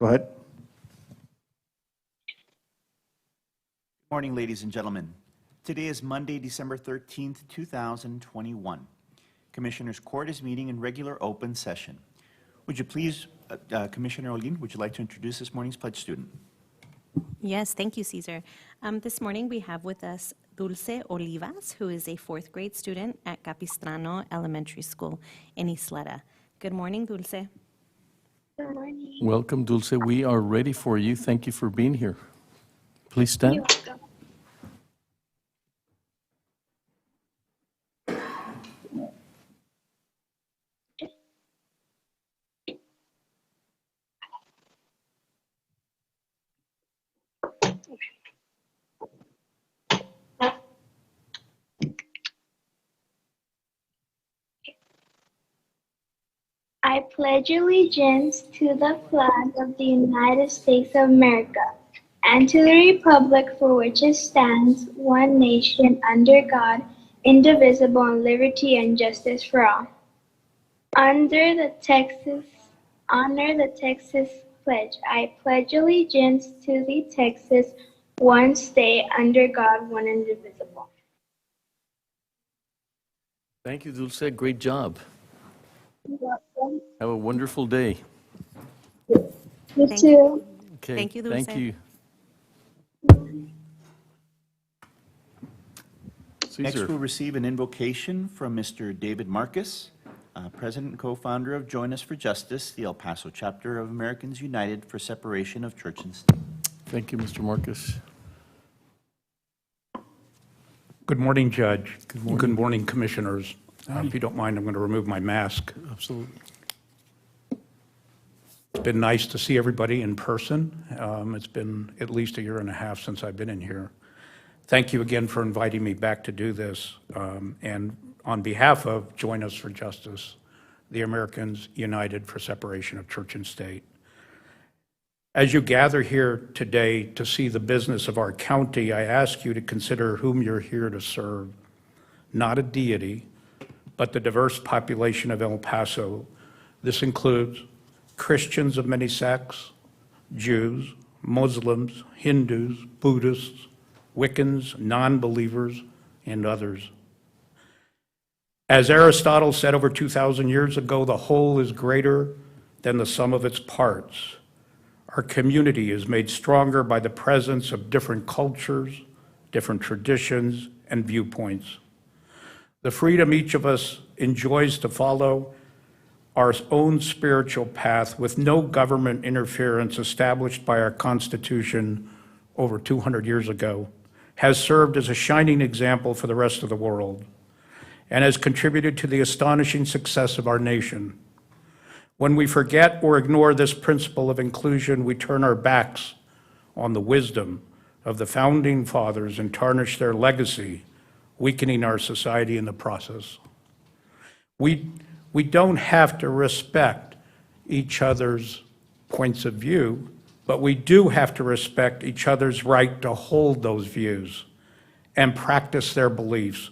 Go ahead. Good morning, ladies and gentlemen. Today is Monday, December 13th, 2021. Commissioners Court is meeting in regular open session. Would you please, Commissioner Olin, would you like to introduce this morning's pledge student? Yes, thank you, Cesar. This morning we have with us Dulce Olivas, who is a fourth grade student at Capistrano Elementary School in Isleta. Good morning, Dulce. Good morning. Welcome, Dulce. We are ready for you. Thank you for being here. Please stand. You're welcome. I pledge allegiance to the flag of the United States of America and to the republic for which it stands, one nation, under God, indivisible, and liberty and justice for all. Honor the Texas pledge. I pledge allegiance to the Texas, one state, under God, one indivisible. Thank you, Dulce. Great job. You're welcome. Have a wonderful day. You Thank too. Okay. Thank you, Dulce. Thank you. Next, Cesar. we'll receive an invocation from Mr. David Marcus, President and co-founder of Join Us for Justice, the El Paso chapter of Americans United for Separation of Church and State. Thank you, Mr. Marcus. Good morning, Judge. Good morning. Good morning, Commissioners. If you don't mind, I'm going to remove my mask. Absolutely. It's been nice to see everybody in person. It's been at least a year and a half since I've been in here. Thank you again for inviting me back to do this. And on behalf of Join Us for Justice, the Americans United for Separation of Church and State, as you gather here today to see the business of our county, I ask you to consider whom you're here to serve, not a deity, but the diverse population of El Paso. This includes Christians of many sects, Jews, Muslims, Hindus, Buddhists, Wiccans, non-believers, and others. As Aristotle said over 2,000 years ago, the whole is greater than the sum of its parts. Our community is made stronger by the presence of different cultures, different traditions, and viewpoints. The freedom each of us enjoys to follow our own spiritual path with no government interference established by our Constitution over 200 years ago has served as a shining example for the rest of the world and has contributed to the astonishing success of our nation. When we forget or ignore this principle of inclusion, we turn our backs on the wisdom of the founding fathers and tarnish their legacy, weakening our society in the process. We don't have to respect each other's points of view, but we do have to respect each other's right to hold those views and practice their beliefs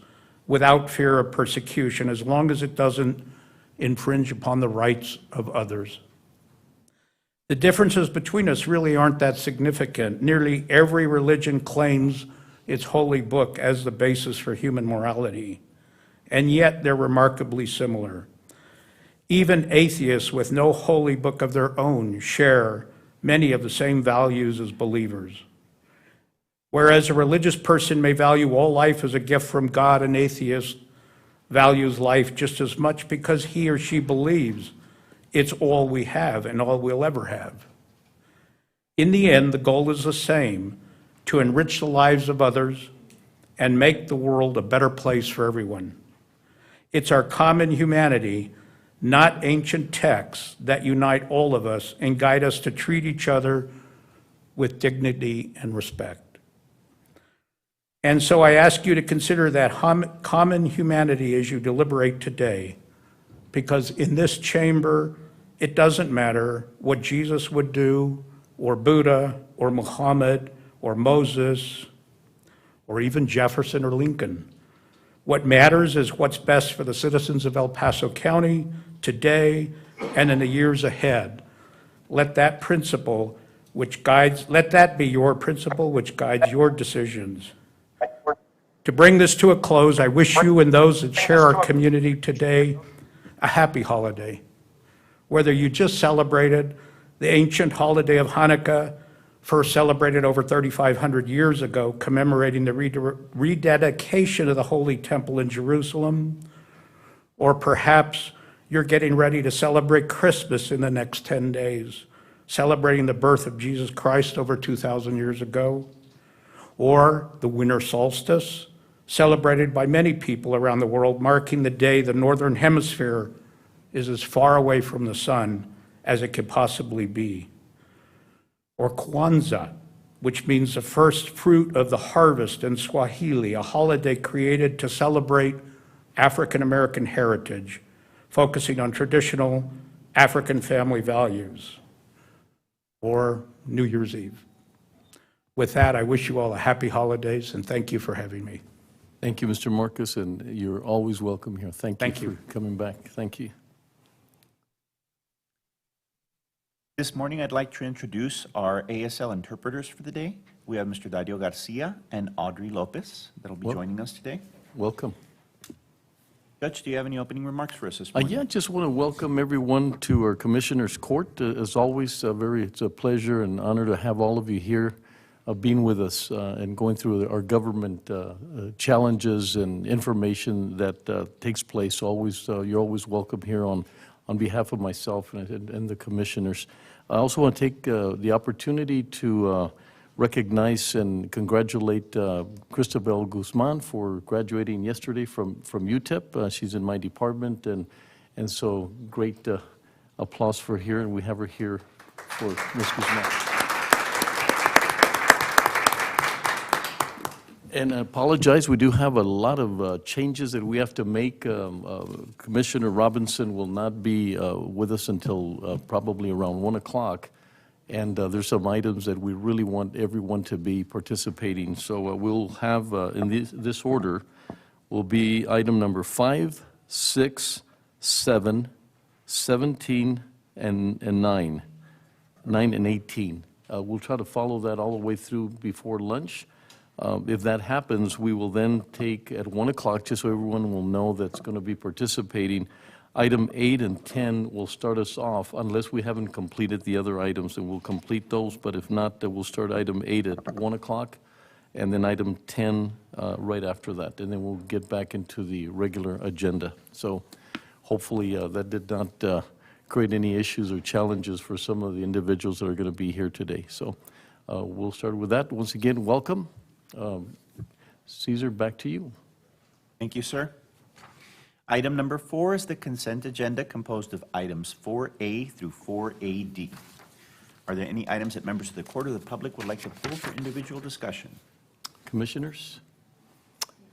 without fear of persecution, as long as it doesn't infringe upon the rights of others. The differences between us really aren't that significant. Nearly every religion claims its holy book as the basis for human morality, and yet they're remarkably similar. Even atheists with no holy book of their own share many of the same values as believers. Whereas a religious person may value all life as a gift from God, an atheist values life just as much because he or she believes it's all we have and all we'll ever have. In the end, the goal is the same: to enrich the lives of others and make the world a better place for everyone. It's our common humanity, not ancient texts, that unite all of us and guide us to treat each other with dignity and respect. And so I ask you to consider that common humanity as you deliberate today, because in this chamber, it doesn't matter what Jesus would do, or Buddha, or Muhammad, or Moses, or even Jefferson or Lincoln. What matters is what's best for the citizens of El Paso County today and in the years ahead. Let that be your principle which guides your decisions. To bring this to a close, I wish you and those that share our community today a happy holiday. Whether you just celebrated the ancient holiday of Hanukkah, first celebrated over 3,500 years ago, commemorating the rededication of the Holy Temple in Jerusalem, or perhaps you're getting ready to celebrate Christmas in the next 10 days, celebrating the birth of Jesus Christ over 2,000 years ago, or the winter solstice, celebrated by many people around the world, marking the day the northern hemisphere is as far away from the sun as it could possibly be. Or Kwanzaa, which means the first fruit of the harvest in Swahili, a holiday created to celebrate African American heritage, focusing on traditional African family values. Or New Year's Eve. With that, I wish you all a happy holidays, and thank you for having me. Thank you, Mr. Marcus, and you're always welcome here. Thank you for coming back. Thank you. This morning, I'd like to introduce our ASL interpreters for the day. We have Mr. Dario Garcia and Audrey Lopez that'll be joining us today. Welcome. Judge, do you have any opening remarks for us this morning? Yeah, I just want to welcome everyone to our Commissioners Court. As always, it's a pleasure and honor to have all of you here, being with us and going through our government challenges and information that takes place. You're always welcome here on behalf of myself and the commissioners. I also want to take the opportunity to recognize and congratulate Cristobal Guzman for graduating yesterday from UTEP. She's in my department, and so great applause for her, and we have her here for Ms. Guzman. And I apologize, we do have a lot of changes that we have to make. Commissioner Robinson will not be with us until probably around 1 o'clock. And there's some items that we really want everyone to be participating. So we'll have, in this order, will be item number 5, 6, 7, 17, and 9 and 18. We'll try to follow that all the way through before lunch. If that happens, we will then take at 1 o'clock, just so everyone will know that's going to be participating. Item 8 and 10 will start us off, unless we haven't completed the other items, and we'll complete those. But if not, then we'll start item 8 at 1 o'clock, and then item 10 right after that. And then we'll get back into the regular agenda. So hopefully that did not create any issues or challenges for some of the individuals that are going to be here today. So we'll start with that. Once again, welcome. Cesar, back to you. Thank you, sir. Item number 4 is the consent agenda composed of items 4A through 4AD. Are there any items that members of the court or the public would like to pull for individual discussion? Commissioners?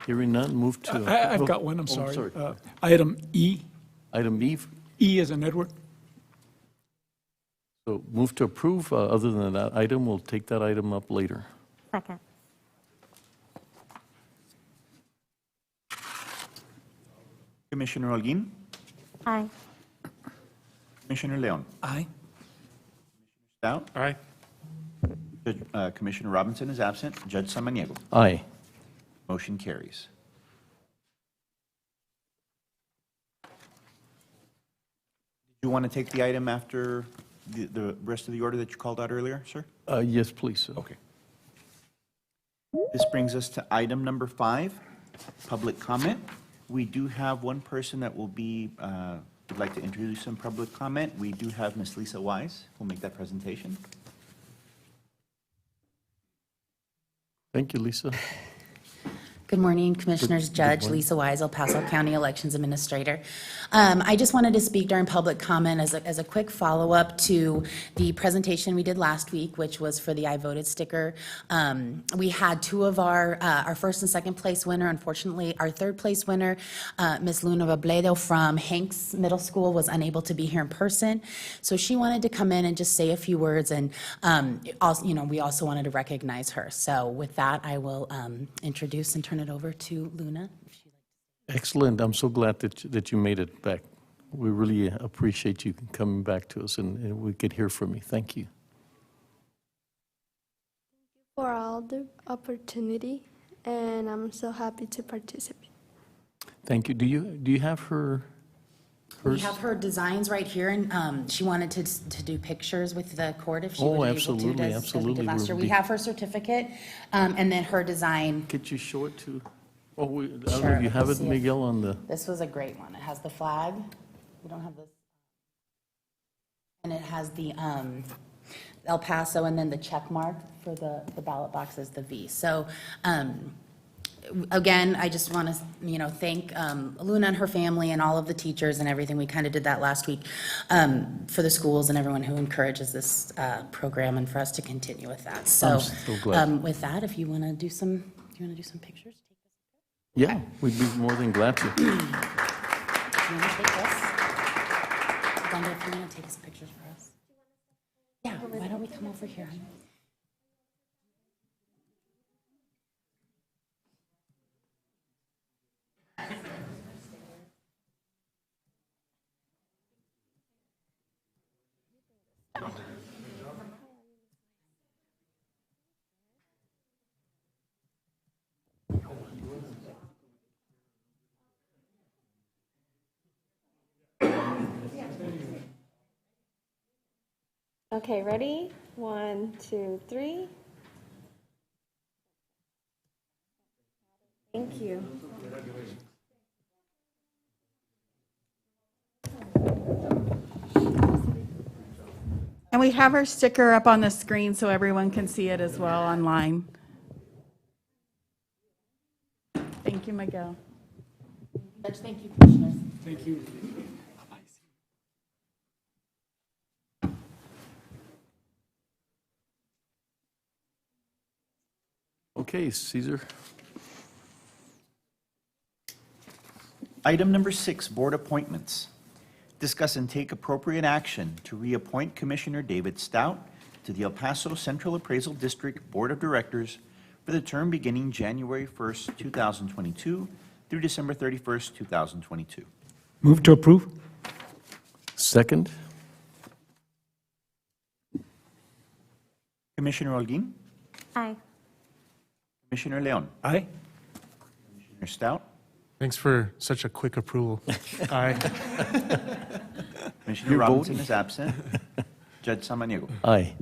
Hearing none, move to... I've got one, I'm Oh, sorry. Item E, Item E, E as in Edward. so move to approve. Other than that item, we'll take that item up later. Second. Commissioner Holguín, Aye. Commissioner Leon, Aye. Stout, Aye. Commissioner Robinson is absent. Judge Samaniego. Aye. Motion carries. Do you want to take the item after the rest of the order that you called out earlier, sir? Yes, please. Okay. This brings us to item number 5, public comment. We do have one person that will be, would like to introduce some public comment. We do have Ms. Lisa Wise, who will make that presentation. Thank you, Lisa. Good morning, Commissioners. Judge Lisa Wise, El Paso County Elections Administrator. I just wanted to speak during public comment as a quick follow-up to the presentation we did last week, which was for the I voted sticker. We had 2 of our first and second place winner. Unfortunately, our third place winner, Ms. Lunar from Hanks Middle School, was unable to be here in person. So she wanted to come in and just say a few words, and also, we also wanted to recognize her. So with that, I will introduce and turn it over to Luna. Excellent. I'm so glad that you made it back. We really appreciate you coming back to us, and we could hear from you. Thank you. For all the opportunity, and I'm so happy to participate. Thank you. Do you have her? We have her designs right here, and she wanted to do pictures with the court if she would be able to. Absolutely, as we absolutely. did last year. We We'll be- have her certificate, and then her design. Could you show it to? I don't know Sure, if you have let's it, see it. Miguel, on the. This was a great one. It has the flag. We don't have this. And it has the El Paso, and then the check mark for the ballot box is the V. So, again, I just want to, thank Luna and her family and all of the teachers and everything. We kind of did that last week for the schools and everyone who encourages this program, and for us to continue with that. So, I'm so glad. with that, if you want to do some pictures, Yeah, we'd be more than glad to. do you want to take this? Brenda, if you want to take some pictures for us. Yeah, why don't we come over here? Okay, ready? 1, 2, 3. Thank you. And we have our sticker up on the screen so everyone can see it as well online. Thank you, Miguel. Judge, thank you, Commissioners. Thank you. Okay, Caesar. Item number 6, board appointments. Discuss and take appropriate action to reappoint Commissioner David Stout to the El Paso Central Appraisal District Board of Directors for the term beginning January 1st, 2022 through December 31st, 2022. Move to approve? Second. Commissioner Holguin, Aye. Commissioner Leon, Aye. Commissioner Stout, Thanks for such a quick approval. Aye. Commissioner You're Robinson voting? is absent. Judge Samaniego. Aye.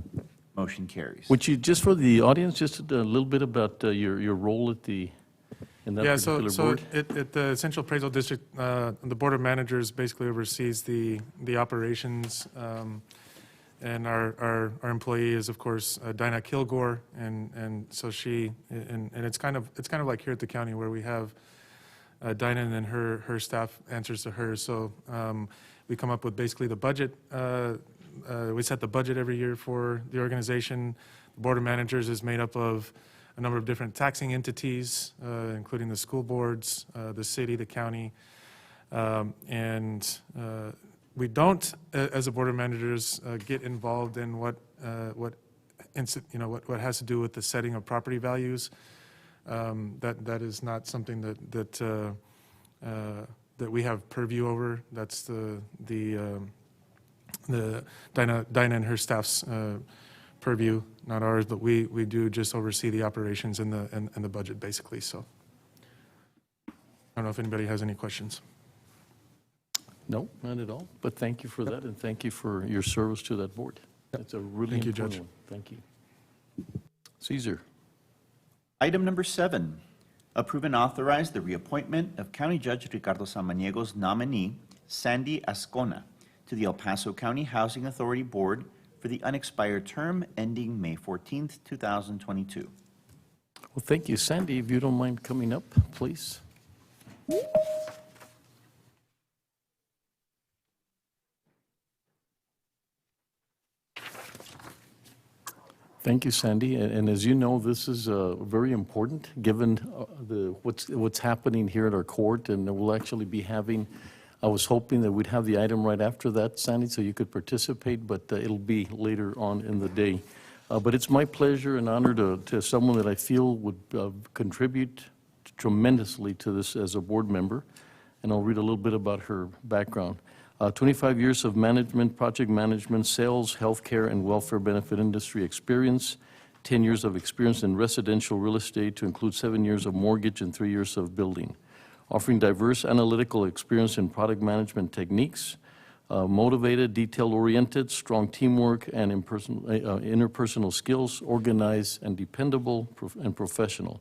Motion carries. Would you, just for the audience, just a little bit about your role at in that Yeah, particular so board? at the Central Appraisal District, the Board of Managers basically oversees the operations. And our employee is, of course, Dinah Kilgore, and so she, and it's kind of like here at the county where we have Dinah and then her staff answers to her. So we come up with basically the budget. We set the budget every year for the organization. The Board of Managers is made up of a number of different taxing entities, including the school boards, the city, the county, and we don't, as a Board of Managers, get involved in what has to do with the setting of property values. That is not something that we have purview over. That's the Dinah and her staff's purview, not ours. But we do just oversee the operations and the budget basically. So I don't know if anybody has any questions. No, not at all. But thank you for that, and thank you for your service to that board. That's a really Thank you, important Judge. one. Thank you. Caesar. Item number 7, approve and authorize the reappointment of County Judge Ricardo Samaniego's nominee, Sandy Ascona, to the El Paso County Housing Authority Board for the unexpired term ending May 14th, 2022. Well, thank you. Sandy, if you don't mind coming up, please. Thank you, Sandy. And as you know, this is very important, given what's happening here at our court, and we'll actually be having, I was hoping that we'd have the item right after that, Sandy, so you could participate, but it'll be later on in the day. But it's my pleasure and honor to someone that I feel would contribute tremendously to this as a board member, and I'll read a little bit about her background. 25 years of management, project management, sales, healthcare, and welfare benefit industry experience, 10 years of experience in residential real estate to include 7 years of mortgage and 3 years of building, offering diverse analytical experience in product management techniques, motivated, detail-oriented, strong teamwork, and interpersonal skills, organized and dependable and professional.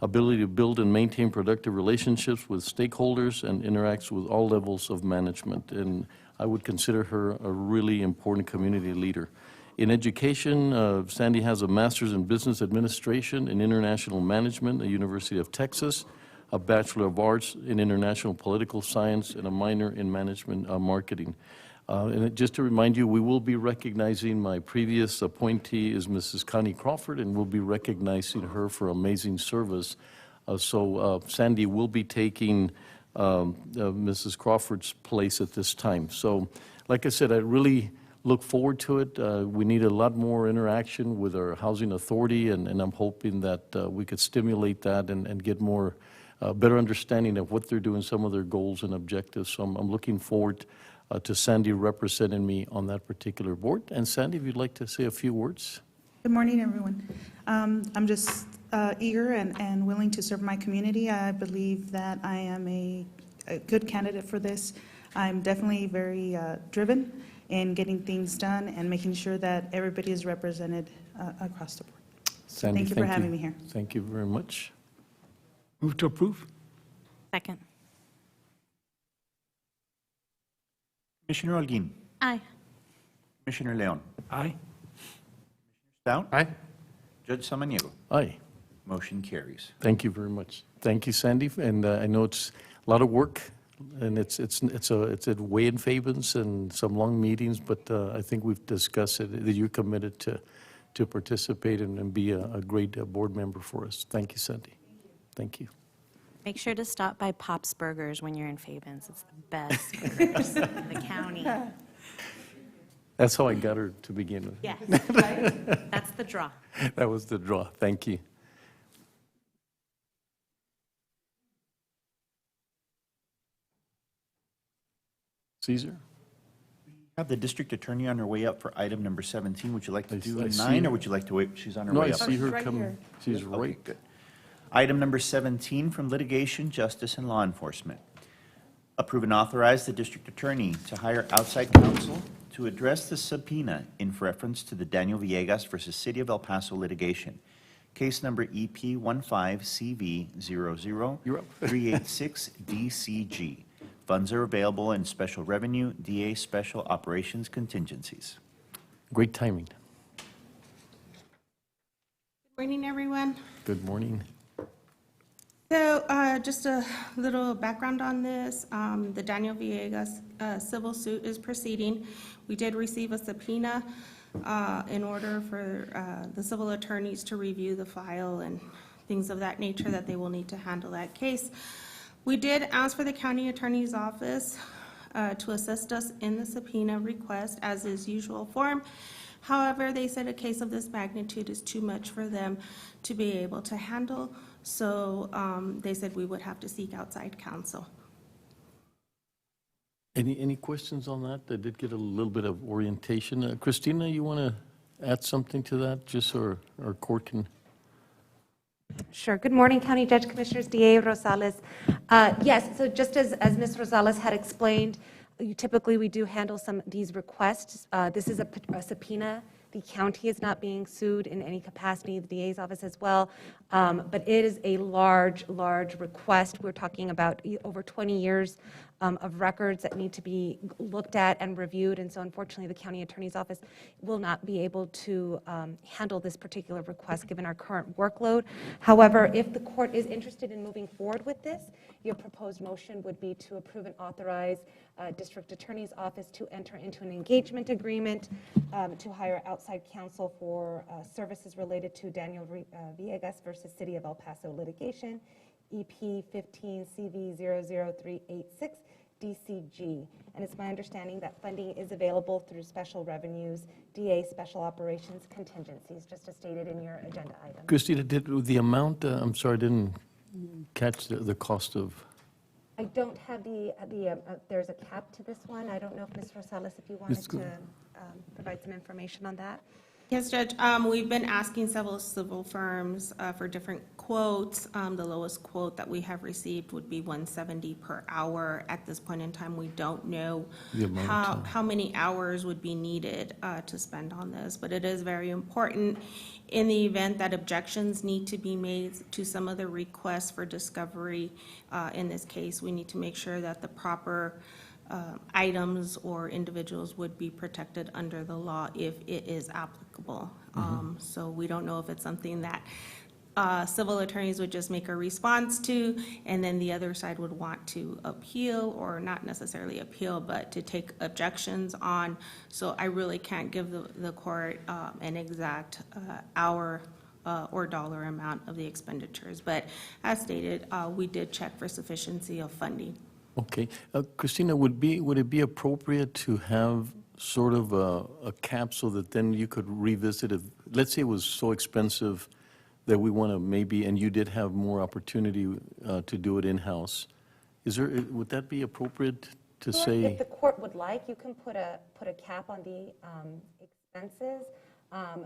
Ability to build and maintain productive relationships with stakeholders and interacts with all levels of management. And I would consider her a really important community leader. In education, Sandy has a master's in business administration and international management at the University of Texas, a Bachelor of Arts in international political science, and a minor in management marketing. And just to remind you, we will be recognizing my previous appointee is Mrs. Connie Crawford, and we'll be recognizing her for amazing service. So Sandy will be taking Mrs. Crawford's place at this time. So like I said, I really look forward to it. We need a lot more interaction with our housing authority, and I'm hoping that we could stimulate that and get more better understanding of what they're doing, some of their goals and objectives. So I'm looking forward to Sandy representing me on that particular board. And Sandy, if you'd like to say a few words. Good morning, everyone. I'm just eager and willing to serve my community. I believe that I am a good candidate for this. I'm definitely very driven in getting things done and making sure that everybody is represented across the board. Sandy, Thank you for having me here. Thank you very much. Move to approve? Second. Commissioner Holguin, Aye. Commissioner Leon, Aye. Stout, Aye. Judge Samaniego. Aye. Motion carries. Thank you very much. Thank you, Sandy. And I know it's a lot of work, and it's a way in Fabens and some long meetings, but I think we've discussed it, that you're committed to participate and be a great board member for us. Thank you, Sandy. Thank you. Make sure to stop by Pop's Burgers when you're in Fabens. It's the best burgers in the county. That's how I got her to begin with. Yes, that's the draw. That was the draw. Thank you. Caesar? Have the district attorney on her way up for item number 17. Would you like to do I see 9, or her. would you like to wait? She's on her No, way I up. see her right coming. here. She's Okay, right. good. Item number 17 from Litigation, Justice, and Law Enforcement. Approve and authorize the district attorney to hire outside counsel to address the subpoena in reference to the Daniel Villegas versus City of El Paso litigation. Case number EP 15CV003866DCG. Funds are available in special revenue, DA special operations contingencies. Great timing. Morning, everyone. Good morning. So just a little background on this. The Daniel Villegas civil suit is proceeding. We did receive a subpoena in order for the civil attorneys to review the file and things of that nature that they will need to handle that case. We did ask for the county attorney's office to assist us in the subpoena request as is usual form. However, they said a case of this magnitude is too much for them to be able to handle, so they said we would have to seek outside counsel. Any questions on that? I did get a little bit of orientation. Christina, you want to add something to that, just so our court can? Sure. Good morning, County Judge Commissioners, DA Rosales. Yes, so just as Ms. Rosales had explained, typically we do handle some of these requests. This is a subpoena. The county is not being sued in any capacity, the DA's office as well, but it is a large request. We're talking about over 20 years of records that need to be looked at and reviewed, and so unfortunately the county attorney's office will not be able to handle this particular request given our current workload. However, if the court is interested in moving forward with this, your proposed motion would be to approve and authorize district attorney's office to enter into an engagement agreement to hire outside counsel for services related to Daniel Villegas versus City of El Paso litigation, EP 15CV003866 DCG. And it's my understanding that funding is available through special revenues, DA special operations contingencies, just as stated in your agenda item. Christina, did the amount, I'm sorry, I didn't catch the cost of? I don't have there's a cap to this one. I don't know if Ms. Rosales, if you wanted to provide some information on that. Yes, Judge. We've been asking several civil firms for different quotes. The lowest quote that we have received would be $170 per hour. At this point in time, we don't know how many hours would be needed to spend on this, but it is very important in the event that objections need to be made to some of the requests for discovery. In this case, we need to make sure that the proper items or individuals would be protected under the law if it is applicable. So we don't know if it's something that civil attorneys would just make a response to, and then the other side would want to appeal, or not necessarily appeal, but to take objections on. So I really can't give the court an exact hour or dollar amount of the expenditures. But as stated, we did check for sufficiency of funding. Okay. Christina, would it be appropriate to have sort of a cap so that then you could revisit it? Let's say it was so expensive that we want to maybe, and you did have more opportunity to do it in-house. Would that be appropriate to say? If the court would like, you can put a cap on the expenses.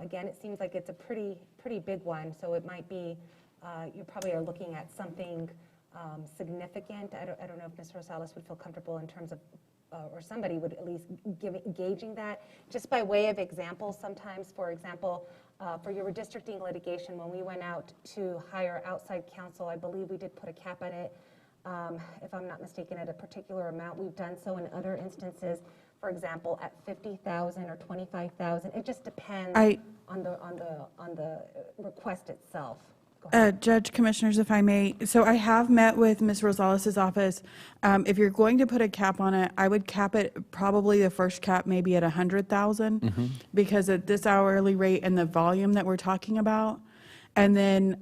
Again, it seems like it's a pretty big one, so it might be, you probably are looking at something significant. I don't know if Ms. Rosales would feel comfortable in terms of, or somebody would at least gauging that. Just by way of example, sometimes, for example, for your redistricting litigation, when we went out to hire outside counsel, I believe we did put a cap on it, if I'm not mistaken, at a particular amount. We've done so in other instances, for example, at $50,000 or $25,000. It just depends on the request itself. Judge, Commissioners, if I may, so I have met with Ms. Rosales' office. If you're going to put a cap on it, I would cap it, probably the first cap maybe at $100,000, because at this hourly rate and the volume that we're talking about, and then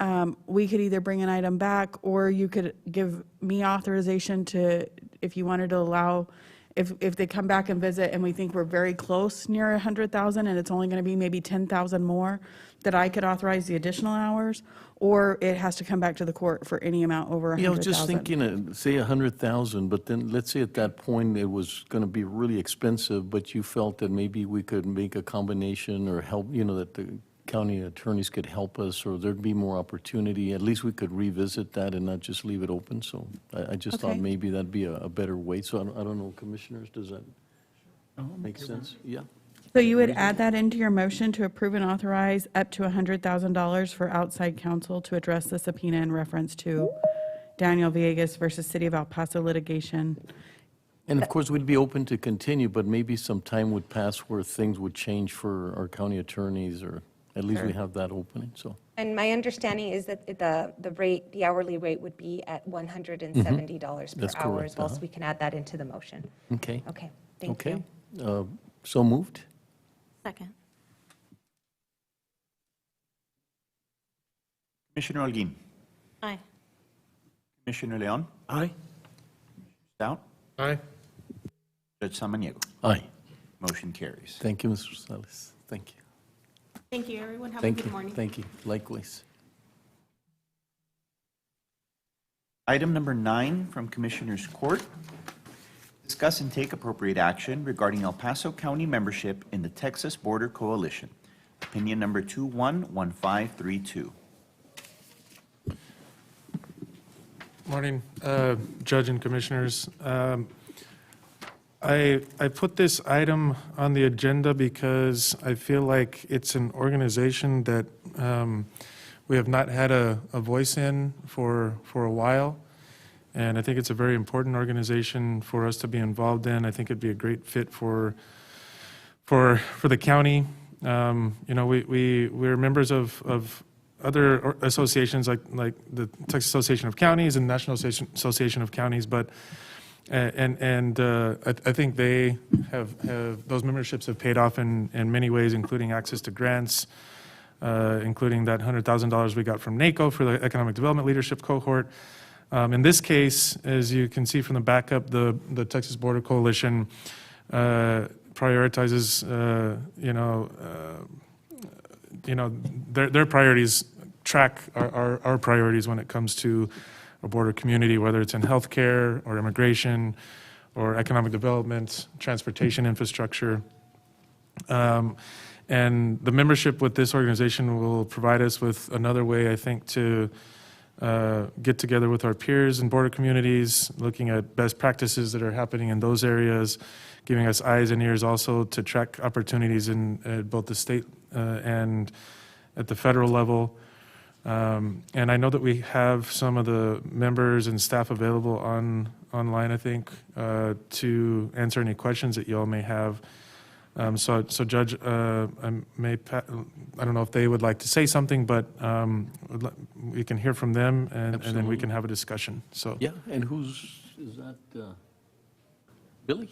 we could either bring an item back, or you could give me authorization to, if you wanted to allow, if they come back and visit and we think we're very close near 100,000 and it's only going to be maybe 10,000 more, that I could authorize the additional hours, or it has to come back to the court for any amount over 100,000? Yeah, I was just thinking, say 100,000, but then let's say at that point it was going to be really expensive, but you felt that maybe we could make a combination or help, that the county attorneys could help us, or there'd be more opportunity. At least we could revisit that and not just leave it open. So I just thought Okay. maybe that'd be a better way. So I don't know, commissioners, does that make sense? Yeah. So you would add that into your motion to approve and authorize up to $100,000 for outside counsel to address the subpoena in reference to Daniel Villegas versus City of El Paso litigation. And of course, we'd be open to continue, but maybe some time would pass where things would change for our county attorneys, or at least we have that opening, so. And my understanding is that the rate, the hourly rate would be at $170 per That's hour correct, as well, so we can add that into the motion. Okay. Okay, thank you. Okay. So moved? Second. Commissioner Holguín. Aye. Commissioner Leon. Aye. Stout. Aye. Judge Samaniego. Aye. Motion carries. Thank you, Mr. Rosales. Thank you. Thank you, everyone. Have a Thank good you. morning. Thank you. Likewise. Item number 9 from Commissioners Court. Discuss and take appropriate action regarding El Paso County membership in the Texas Border Coalition. Opinion number 211532. Morning, Judge and Commissioners. I put this item on the agenda because I feel like it's an organization that we have not had a voice in for a while. And I think it's a very important organization for us to be involved in. I think it'd be a great fit for the county. We're members of other associations like the Texas Association of Counties and National Association of Counties, but I think they have those memberships have paid off in many ways, including access to grants, including that $100,000 we got from NACO for the Economic Development Leadership Cohort. In this case, as you can see from the backup, the Texas Border Coalition prioritizes, their priorities track our priorities when it comes to our border community, whether it's in healthcare or immigration or economic development, transportation infrastructure. And the membership with this organization will provide us with another way, I think, to get together with our peers in border communities, looking at best practices that are happening in those areas, giving us eyes and ears also to track opportunities in both the state and at the federal level. And I know that we have some of the members and staff available online, I think, to answer any questions that you all may have. So Judge, I don't know if they would like to say something, but we can hear from them, and then we can have a discussion. So Yeah, and is that Billy?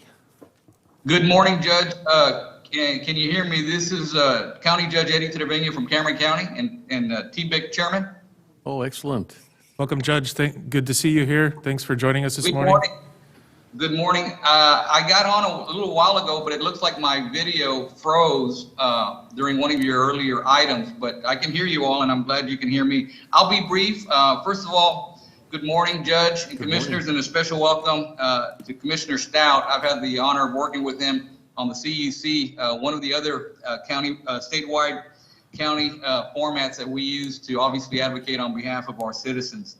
Good morning, Judge. Can you hear me? This is County Judge Eddie Trevino from Cameron County and TBIC Chairman. Oh, excellent. welcome, Judge. Good to see you here. Thanks for joining us this Good morning. morning. Good morning. I got on a little while ago, but it looks like my video froze during one of your earlier items, but I can hear you all, and I'm glad you can hear me. I'll be brief. First of all, good morning, Judge and Commissioners, and a special welcome to Commissioner Stout. I've had the honor of working with him on the CEC, one of the other statewide county formats that we use to obviously advocate on behalf of our citizens.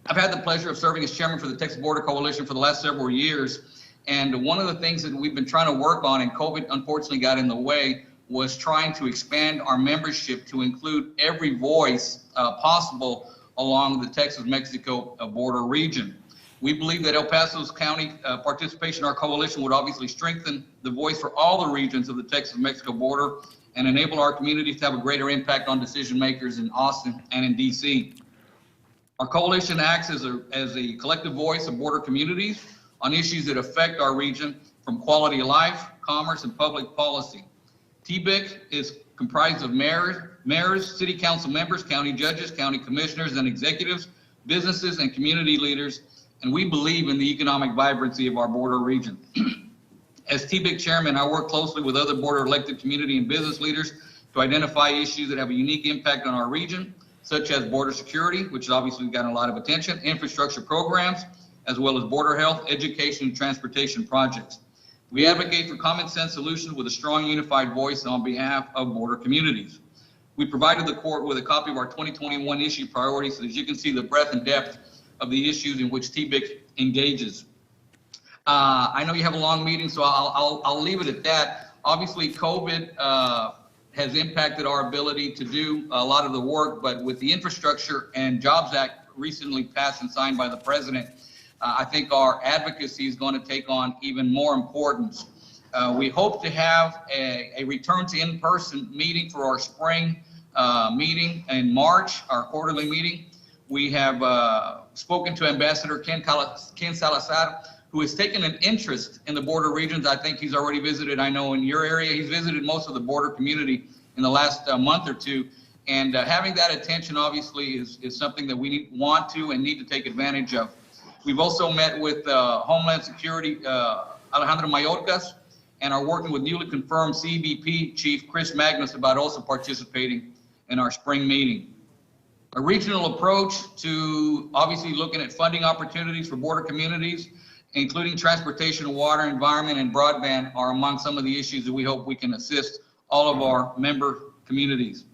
I've had the pleasure of serving as chairman for the Texas Border Coalition for the last several years. And one of the things that we've been trying to work on, and COVID unfortunately got in the way, was trying to expand our membership to include every voice possible along the Texas-Mexico border region. We believe that El Paso County participation in our coalition would obviously strengthen the voice for all the regions of the Texas-Mexico border and enable our communities to have a greater impact on decision makers in Austin and in DC. Our coalition acts as a collective voice of border communities on issues that affect our region, from quality of life, commerce, and public policy. TBIC is comprised of mayors, city council members, county judges, county commissioners, and executives, businesses, and community leaders, and we believe in the economic vibrancy of our border region. As TBIC chairman, I work closely with other border elected community and business leaders to identify issues that have a unique impact on our region, such as border security, which has obviously gotten a lot of attention, infrastructure programs, as well as border health, education, and transportation projects. We advocate for common sense solutions with a strong unified voice on behalf of border communities. We provided the court with a copy of our 2021 issue priorities, so as you can see the breadth and depth of the issues in which TBIC engages. I know you have a long meeting, so I'll leave it at that. Obviously, COVID has impacted our ability to do a lot of the work, but with the Infrastructure and Jobs Act recently passed and signed by the President, I think our advocacy is going to take on even more importance. We hope to have a return to in-person meeting for our spring meeting in March, our quarterly meeting. We have spoken to Ambassador Ken Salazar, who has taken an interest in the border regions. I think he's already visited, I know in your area, he's visited most of the border community in the last month or two. And having that attention obviously is something that we want to and need to take advantage of. We've also met with Homeland Security, Alejandro Mayorkas, and are working with newly confirmed CBP Chief Chris Magnus about also participating in our spring meeting. A regional approach to obviously looking at funding opportunities for border communities, including transportation, water, environment, and broadband are among some of the issues that we hope we can assist all of our member communities.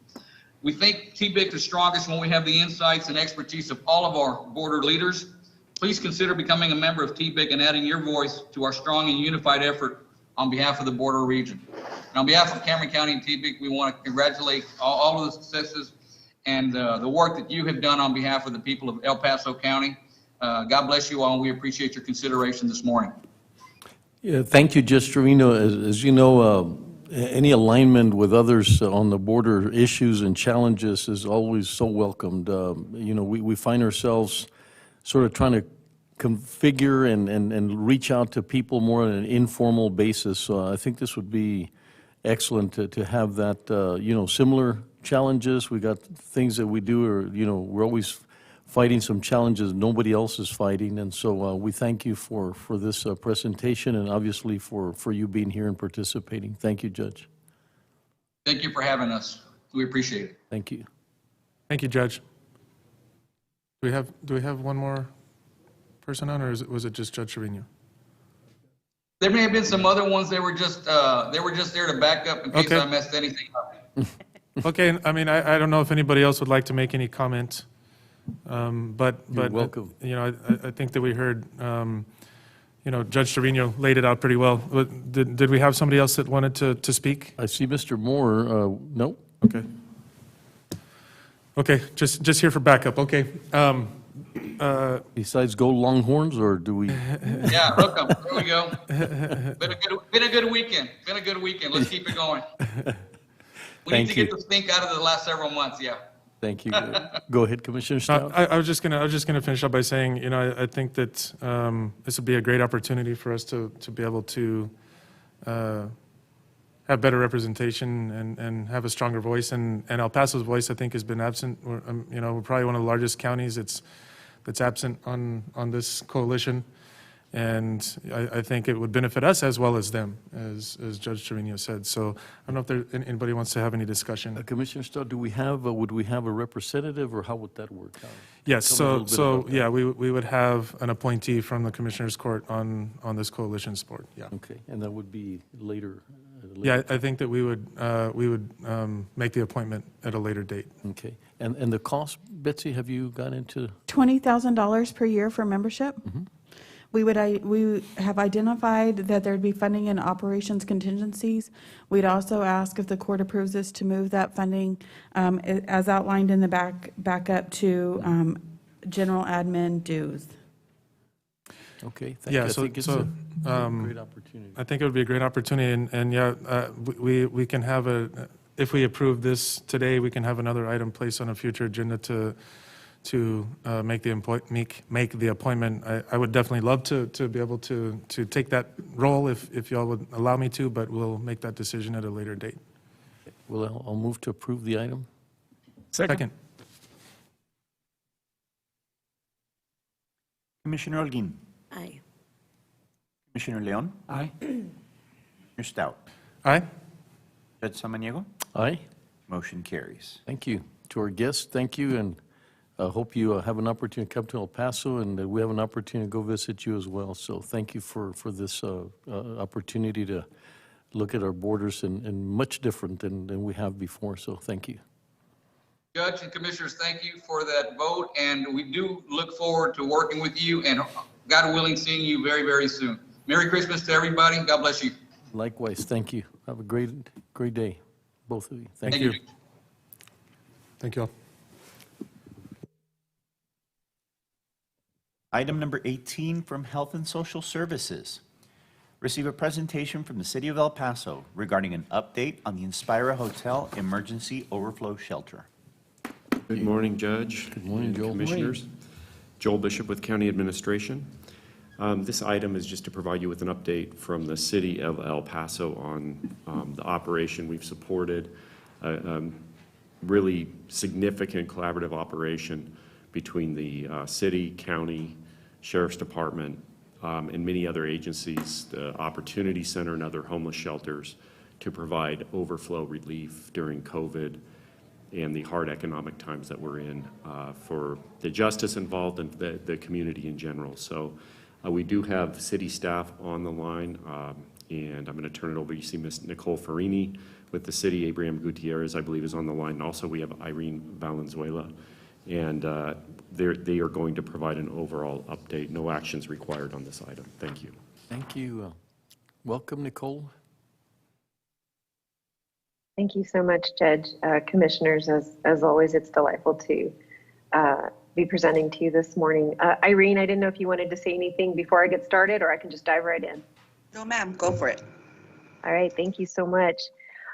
We think TBIC is strongest when we have the insights and expertise of all of our border leaders. Please consider becoming a member of TBIC and adding your voice to our strong and unified effort on behalf of the border region. And on behalf of Cameron County and TBIC, we want to congratulate all of the successes and the work that you have done on behalf of the people of El Paso County. God bless you all, and we appreciate your consideration this morning. Yeah, thank you, Judge Trevino. As you know, any alignment with others on the border issues and challenges is always so welcomed. You know, we find ourselves sort of trying to configure and reach out to people more on an informal basis. So I think this would be excellent to have that, you know, similar challenges. We got things that we do, or, you know, we're always fighting some challenges nobody else is fighting. And so we thank you for this presentation and obviously for you being here and participating. Thank you, Judge. Thank you for having us. We appreciate it. Thank you. Thank you, Judge. Do we have one more person on, or was it just Judge Trevino? There may have been some other ones. They were just there to back up in case I messed anything up. Okay, I mean, I don't know if anybody else would like to make any comment. But You're welcome. You know, I think that we heard, you know, Judge Trevino laid it out pretty well. Did we have somebody else that wanted to speak? I see Mr. Moore. No. Okay. Okay, just here for backup. Okay. Besides go Longhorns, or do we? Yeah, hook 'em. There we go. Been a good weekend. Been a good weekend. Let's keep it going. We need to get the stink out of the last several months. Yeah. Thank you. Go ahead, Commissioner Stout. I was just gonna finish up by saying, you know, I think that this would be a great opportunity for us to be able to have better representation and have a stronger voice. And El Paso's voice, I think, has been absent. You know, we're probably one of the largest counties that's absent on this coalition. And I think it would benefit us as well as them, as Judge Trevino said. So I don't know if anybody wants to have any discussion. Commissioner Stout, would we have a representative, or how would that work out? Yes, so yeah, we would have an appointee from the Commissioners Court on this coalition's board, yeah. Okay, and that would be later? Yeah, I think that we would make the appointment at a later date. Okay, and the cost, Betsy, have you got into? $20,000 per year for membership. Mm-hmm. We have identified that there'd be funding in operations contingencies. We'd also ask if the court approves this to move that funding as outlined in the back up to general admin dues. Okay, thank you. I think it's a great opportunity. I think it would be a great opportunity, and yeah, we can have if we approve this today, we can have another item placed on a future agenda to make the appointment. I would definitely love to be able to take that role if y'all would allow me to, but we'll make that decision at a later date. Well, I'll move to approve the item. Second. Commissioner Holguin. Aye. Commissioner Leon. Aye. Commissioner Stout. Aye. Judge Samaniego. Aye. Motion carries. Thank you. To our guests, thank you, and I hope you have an opportunity to come to El Paso, and that we have an opportunity to go visit you as well. So thank you for this opportunity to look at our borders and much different than we have before. So thank you. Judge and Commissioners, thank you for that vote, and we do look forward to working with you and, God willing, seeing you very, very soon. Merry Christmas to everybody. God bless you. Likewise, thank you. Have a great day, both of you. Thank Thank you. you. Thank you all. Item number 18 from Health and Social Services. Receive a presentation from the City of El Paso regarding an update on the Inspira Hotel Emergency Overflow Shelter. Good morning, Judge. Good morning, and Joel. Commissioners. Joel Bishop with County Administration. This item is just to provide you with an update from the City of El Paso on the operation we've supported. Really significant collaborative operation between the city, county, sheriff's department, and many other agencies, the Opportunity Center and other homeless shelters, to provide overflow relief during COVID and the hard economic times that we're in for the justice involved and the community in general. So we do have city staff on the line, and I'm going to turn it over. You see Ms. Nicole Farini with the city. Abraham Gutierrez, I believe, is on the line. And also we have Irene Valenzuela. And they are going to provide an overall update. No actions required on this item. Thank you. Thank you. Welcome, Nicole. Thank you so much, Judge. Commissioners, as always, it's delightful to be presenting to you this morning. Irene, I didn't know if you wanted to say anything before I get started, or I can just dive right in. No, ma'am, go for it. All right, thank you so much.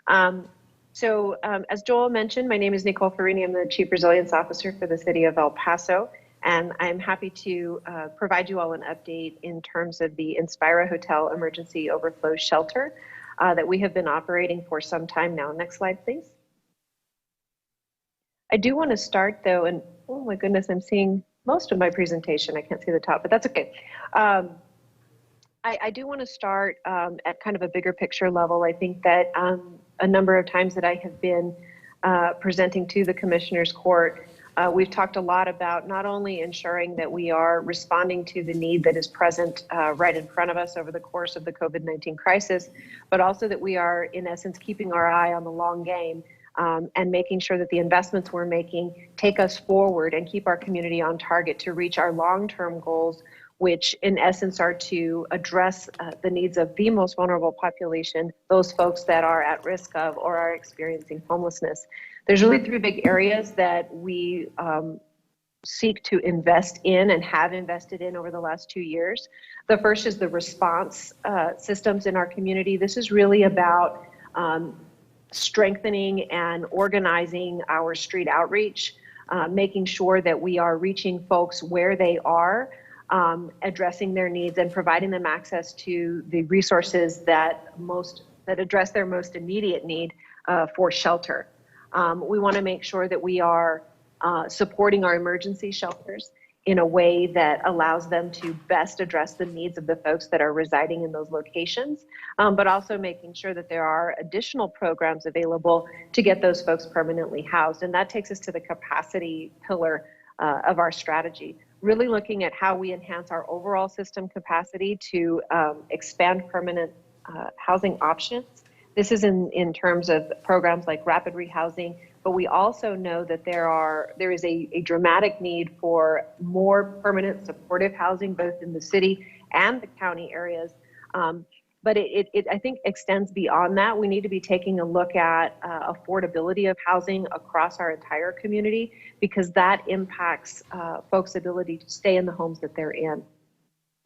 As Joel mentioned, my name is Nicole Farini. I'm the Chief Resilience Officer for the City of El Paso, and I'm happy to provide you all an update in terms of the Inspira Hotel Emergency Overflow Shelter that we have been operating for some time now. Next slide, please. I do want to start though, and oh my goodness, I'm seeing most of my presentation. I can't see the top, but that's okay. I do want to start at kind of a bigger picture level. I think that a number of times that I have been presenting to the Commissioners Court, we've talked a lot about not only ensuring that we are responding to the need that is present right in front of us over the course of the COVID-19 crisis, but also that we are, in essence, keeping our eye on the long game and making sure that the investments we're making take us forward and keep our community on target to reach our long-term goals, which in essence are to address the needs of the most vulnerable population, those folks that are at risk of or are experiencing homelessness. There's really three big areas that we seek to invest in and have invested in over the last 2 years. The first is the response systems in our community. This is really about strengthening and organizing our street outreach, making sure that we are reaching folks where they are, addressing their needs and providing them access to the resources that address their most immediate need for shelter. We want to make sure that we are supporting our emergency shelters in a way that allows them to best address the needs of the folks that are residing in those locations, but also making sure that there are additional programs available to get those folks permanently housed. And that takes us to the capacity pillar of our strategy, really looking at how we enhance our overall system capacity to expand permanent housing options. This is in terms of programs like rapid rehousing, but we also know that there is a dramatic need for more permanent supportive housing, both in the city and the county areas. But it I think extends beyond that. We need to be taking a look at affordability of housing across our entire community, because that impacts folks' ability to stay in the homes that they're in.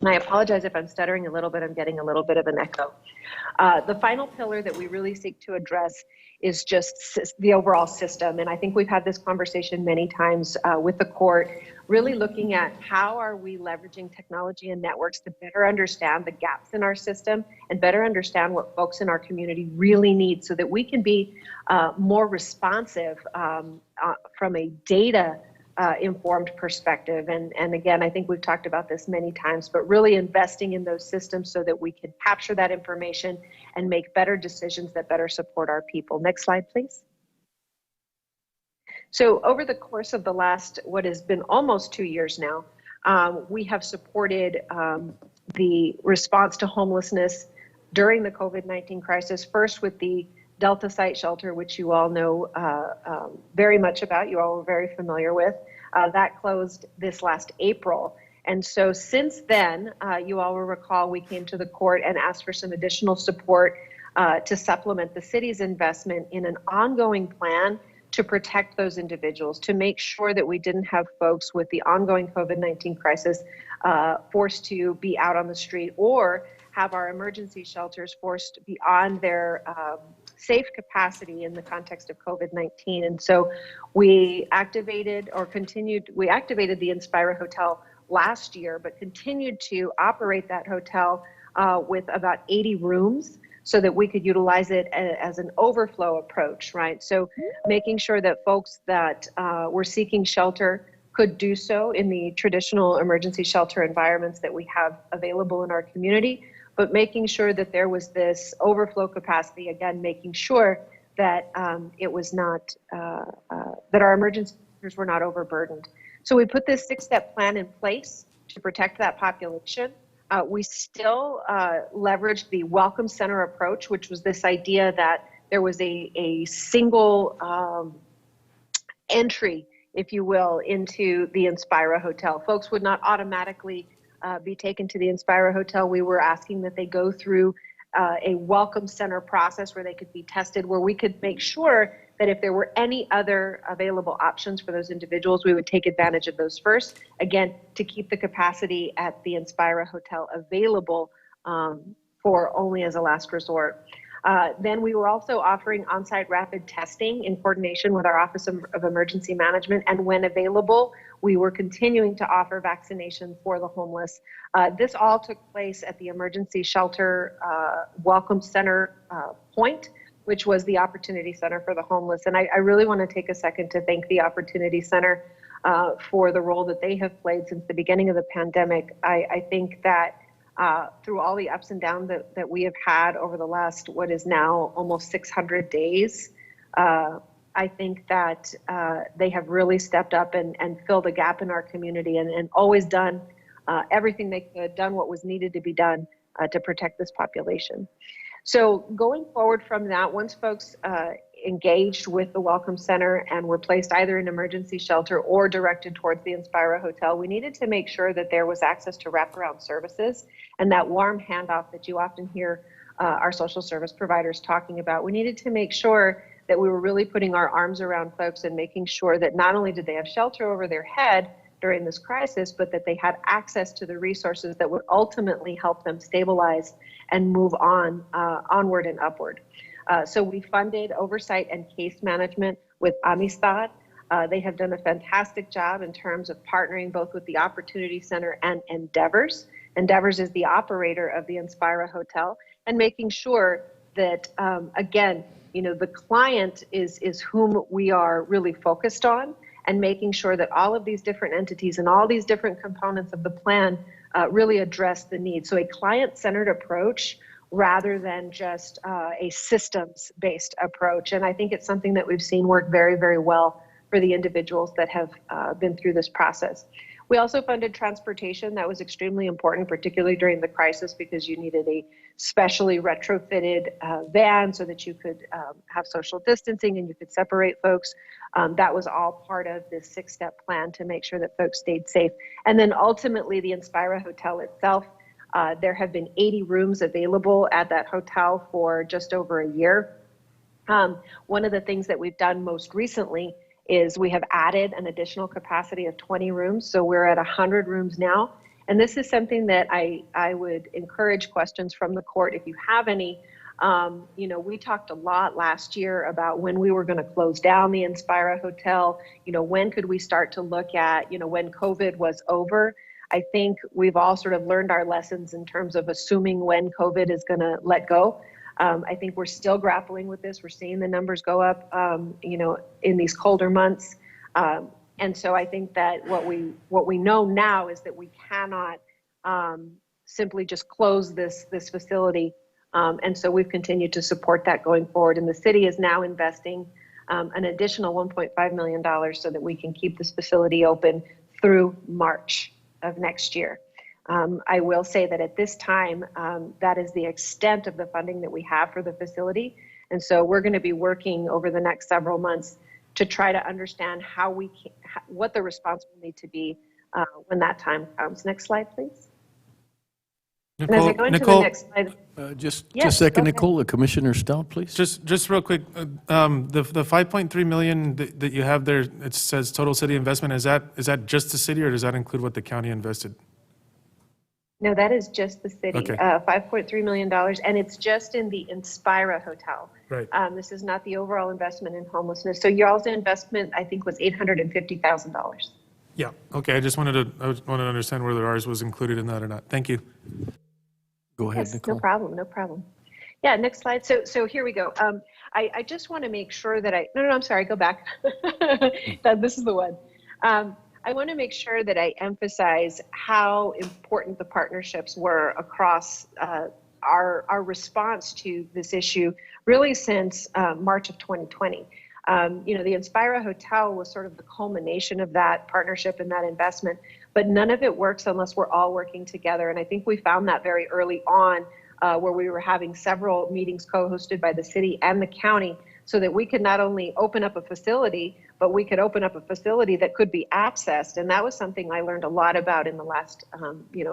And I apologize if I'm stuttering a little bit. I'm getting a little bit of an echo. The final pillar that we really seek to address is just the overall system. And I think we've had this conversation many times with the court, really looking at how are we leveraging technology and networks to better understand the gaps in our system and better understand what folks in our community really need, so that we can be more responsive from a data informed perspective. And again, I think we've talked about this many times, but really investing in those systems so that we can capture that information and make better decisions that better support our people. Next slide, please. So over the course of the last, what has been almost 2 years now, we have supported the response to homelessness during the COVID-19 crisis, first with the Delta Site Shelter, which you all know very much about, you all are very familiar with. That closed this last April. And so since then, you all will recall we came to the court and asked for some additional support to supplement the city's investment in an ongoing plan to protect those individuals, to make sure that we didn't have folks with the ongoing COVID-19 crisis forced to be out on the street, or have our emergency shelters forced beyond their safe capacity in the context of COVID-19. And so we activated the Inspira Hotel last year, but continued to operate that hotel with about 80 rooms, so that we could utilize it as an overflow approach, right? So making sure that folks that were seeking shelter could do so in the traditional emergency shelter environments that we have available in our community, but making sure that there was this overflow capacity, again, making sure that it was not, that our emergency centers were not overburdened. So we put this 6-step plan in place to protect that population. We still leveraged the Welcome Center approach, which was this idea that there was a single entry, if you will, into the Inspira Hotel. Folks would not automatically be taken to the Inspira Hotel. We were asking that they go through a Welcome Center process where they could be tested, where we could make sure that if there were any other available options for those individuals, we would take advantage of those first, again, to keep the capacity at the Inspira Hotel available for only as a last resort. Then we were also offering on-site rapid testing in coordination with our Office of Emergency Management, and when available, we were continuing to offer vaccination for the homeless. This all took place at the Emergency Shelter Welcome Center point, which was the Opportunity Center for the Homeless. And I really want to take a second to thank the Opportunity Center for the role that they have played since the beginning of the pandemic. I think that through all the ups and downs that we have had over the last, what is now almost 600 days, I think that they have really stepped up and filled a gap in our community, and always done everything they could, done what was needed to be done to protect this population. So going forward from that, once folks engaged with the Welcome Center and were placed either in emergency shelter or directed towards the Inspira Hotel, we needed to make sure that there was access to wraparound services and that warm handoff that you often hear our social service providers talking about. We needed to make sure that we were really putting our arms around folks and making sure that not only did they have shelter over their head during this crisis, but that they had access to the resources that would ultimately help them stabilize and move on, onward and upward. So we funded oversight and case management with Amistad. They have done a fantastic job in terms of partnering both with the Opportunity Center and Endeavors. Endeavors is the operator of the Inspira Hotel, and making sure that, again, you know, the client is whom we are really focused on, and making sure that all of these different entities and all these different components of the plan really address the needs. So a client-centered approach rather than just a systems-based approach. And I think it's something that we've seen work very, very well for the individuals that have been through this process. We also funded transportation. That was extremely important, particularly during the crisis, because you needed a specially retrofitted van so that you could have social distancing and you could separate folks. That was all part of this 6-step plan to make sure that folks stayed safe. And then ultimately the Inspira Hotel itself, there have been 80 rooms available at that hotel for just over a year. One of the things that we've done most recently is we have added an additional capacity of 20 rooms. So we're at 100 rooms now. And this is something that I would encourage questions from the court if you have any. You know, we talked a lot last year about when we were going to close down the Inspira Hotel. You know, when could we start to look at, you know, when COVID was over. I think we've all sort of learned our lessons in terms of assuming when COVID is going to let go. I think we're still grappling with this. We're seeing the numbers go up, you know, in these colder months. And so I think that what we know now is that we cannot simply just close this facility. And so we've continued to support that going forward. And the city is now investing an additional $1.5 million so that we can keep this facility open through March of next year. I will say that at this time, that is the extent of the funding that we have for the facility. And so we're going to be working over the next several months to try to understand how we can, what the response will need to be when that time comes. Next slide, please. And as I go into the next slide. Just Yes, a second, go ahead. Nicole. Commissioner Stout, please. Just real quick, the 5.3 million that you have there, it says total city investment. Is that just the city, or does that include what the county invested? No, that is just the city, Okay. $5.3 million, and it's just in the Inspira Hotel. Right. This is not the overall investment in homelessness. So y'all's investment, I think, was $850,000. Yeah. Okay. I wanted to understand whether ours was included in that or not. Thank you. Go ahead, Yes, Nicole. no problem, no problem. Yeah, next slide. So here we go. I just want to make sure that no, I'm sorry, go back. This is the one. I want to make sure that I emphasize how important the partnerships were across our response to this issue, really since March of 2020. The Inspira Hotel was sort of the culmination of that partnership and that investment, but none of it works unless we're all working together. And I think we found that very early on, where we were having several meetings co-hosted by the city and the county, so that we could not only open up a facility, but we could open up a facility that could be accessed. And that was something I learned a lot about in the last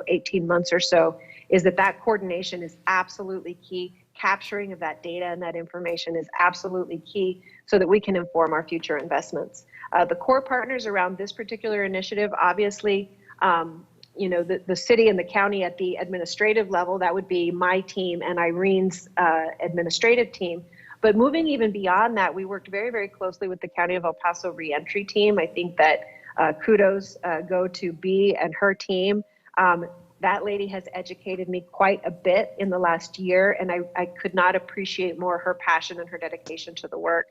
18 months or so, is that coordination is absolutely key. Capturing of that data and that information is absolutely key so that we can inform our future investments. The core partners around this particular initiative, obviously, the city and the county at the administrative level, that would be my team and Irene's administrative team. But moving even beyond that, we worked very, very closely with the County of El Paso reentry team. I think that kudos go to B and her team. That lady has educated me quite a bit in the last year, and I could not appreciate more her passion and her dedication to the work.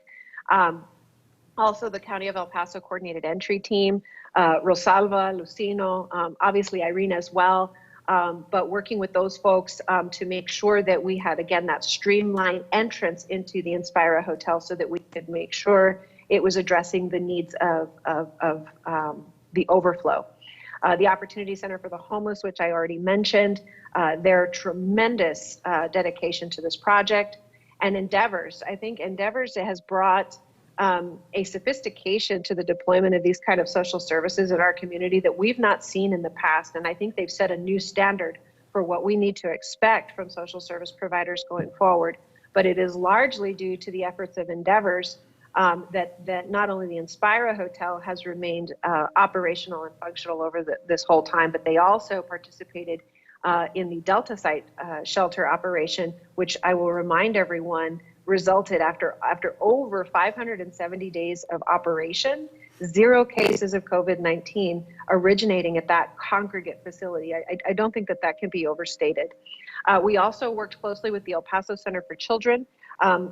Also, the County of El Paso Coordinated Entry Team, Rosalva, Lucino, obviously Irene as well, but working with those folks to make sure that we had, again, that streamlined entrance into the Inspira Hotel so that we could make sure it was addressing the needs of the overflow. The Opportunity Center for the Homeless, which I already mentioned, their tremendous dedication to this project. And Endeavors, I think Endeavors has brought a sophistication to the deployment of these kind of social services in our community that we've not seen in the past. And I think they've set a new standard for what we need to expect from social service providers going forward. But it is largely due to the efforts of Endeavors that not only the Inspira Hotel has remained operational and functional over this whole time, but they also participated in the Delta site shelter operation, which I will remind everyone resulted after over 570 days of operation, 0 cases of COVID-19 originating at that congregate facility. I don't think that can be overstated. We also worked closely with the El Paso Center for Children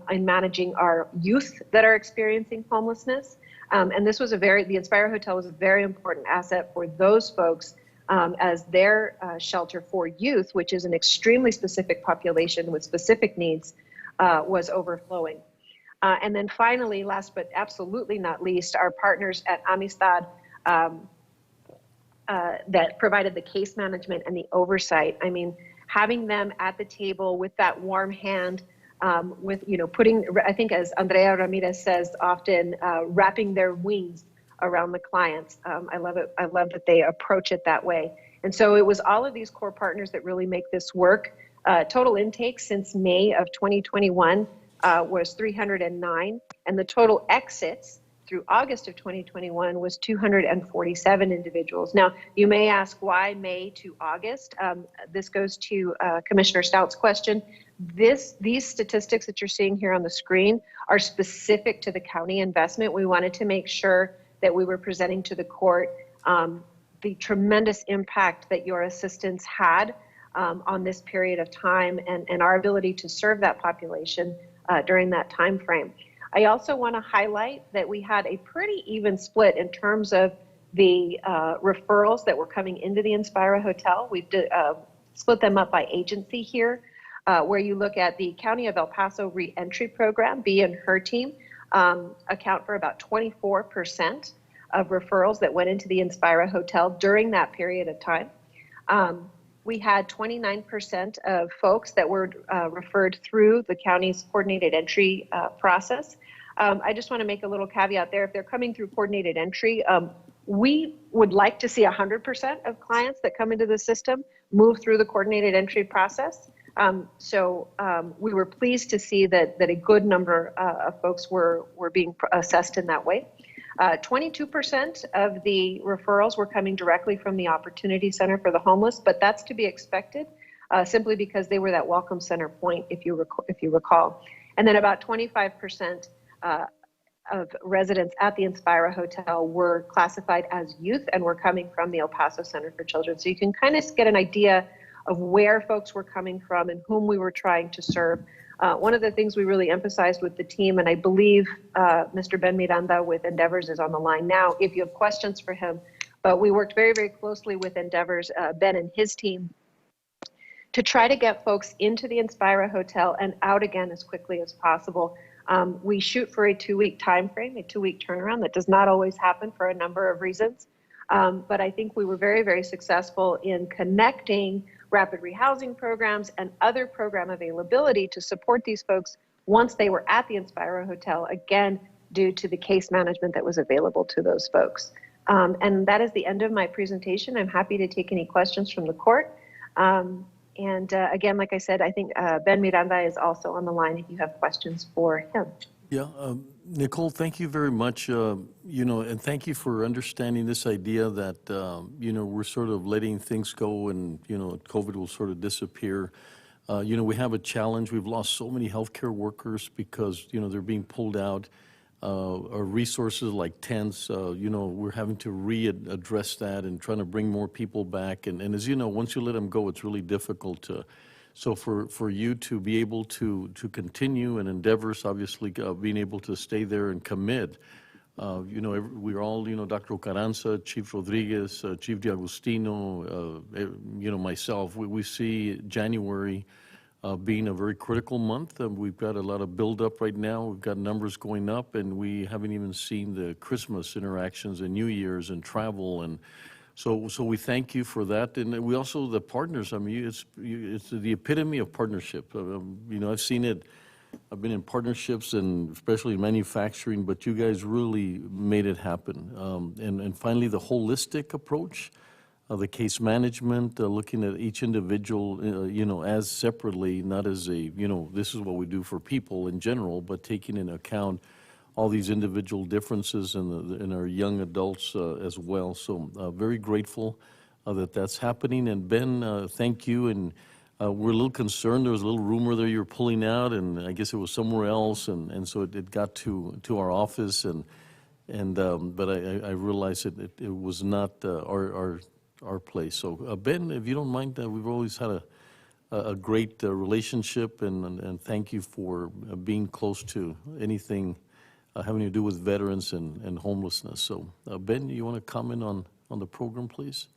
in managing our youth that are experiencing homelessness. And this was the Inspira Hotel was a very important asset for those folks as their shelter for youth, which is an extremely specific population with specific needs, was overflowing. And then finally, last but absolutely not least, our partners at Amistad that provided the case management and the oversight. I mean, having them at the table with that warm hand, with, putting, I think as Andrea Ramirez says often, wrapping their wings around the clients. I love it. I love that they approach it that way. And so it was all of these core partners that really make this work. Total intake since May of 2021 was 309, and the total exits through August of 2021 was 247 individuals. Now, you may ask why May to August. This goes to Commissioner Stout's question. These statistics that you're seeing here on the screen are specific to the county investment. We wanted to make sure that we were presenting to the court the tremendous impact that your assistance had on this period of time and our ability to serve that population during that time frame. I also want to highlight that we had a pretty even split in terms of the referrals that were coming into the Inspira Hotel. We've split them up by agency here, where you look at the County of El Paso Reentry Program, B and her team. account for about 24% of referrals that went into the Inspira Hotel during that period of time. We had 29% of folks that were referred through the county's coordinated entry process. I just want to make a little caveat there. If they're coming through coordinated entry, we would like to see 100% of clients that come into the system move through the coordinated entry process. So we were pleased to see that a good number of folks were being assessed in that way. 22% of the referrals were coming directly from the Opportunity Center for the Homeless, but that's to be expected simply because they were that welcome center point, if you recall. And then about 25% of residents at the Inspira Hotel were classified as youth and were coming from the El Paso Center for Children. So you can kind of get an idea of where folks were coming from and whom we were trying to serve. One of the things we really emphasized with the team, and I believe Mr. Ben Miranda with Endeavors is on the line now, if you have questions for him, but we worked very, very closely with Endeavors, Ben and his team, to try to get folks into the Inspira Hotel and out again as quickly as possible. We shoot for a 2-week time frame, a 2-week turnaround. That does not always happen for a number of reasons. But I think we were very, very successful in connecting rapid rehousing programs and other program availability to support these folks once they were at the Inspira Hotel, again, due to the case management that was available to those folks. And that is the end of my presentation. I'm happy to take any questions from the court. And again, like I said, I think Ben Miranda is also on the line if you have questions for him. Yeah, Nicole, thank you very much, and thank you for understanding this idea that, we're sort of letting things go and, COVID will sort of disappear. We have a challenge. We've lost so many healthcare workers because, they're being pulled out. Our resources like tents, we're having to readdress that and trying to bring more people back. And as you know, once you let them go, it's really difficult to. So for you to be able to continue and Endeavors, obviously being able to stay there and commit, we're all, Dr. Ocaranza, Chief Rodriguez, Chief D'Agostino, myself, we see January being a very critical month. We've got a lot of buildup right now. We've got numbers going up, and we haven't even seen the Christmas interactions and New Year's and travel. And so we thank you for that. And we also, the partners, I mean, it's the epitome of partnership. I've seen it. I've been in partnerships and especially in manufacturing, but you guys really made it happen. And finally, the holistic approach, the case management, looking at each individual, as separately, not as a, this is what we do for people in general, but taking into account all these individual differences in our young adults as well. So very grateful that that's happening. And Ben, thank you. And we're a little concerned. There was a little rumor there you were pulling out, and I guess it was somewhere else. And so it got to our office, but I realized it was not our place. So Ben, if you don't mind, we've always had a great relationship, and thank you for being close to anything having to do with veterans and homelessness. So, Ben, you want to comment on the program, please?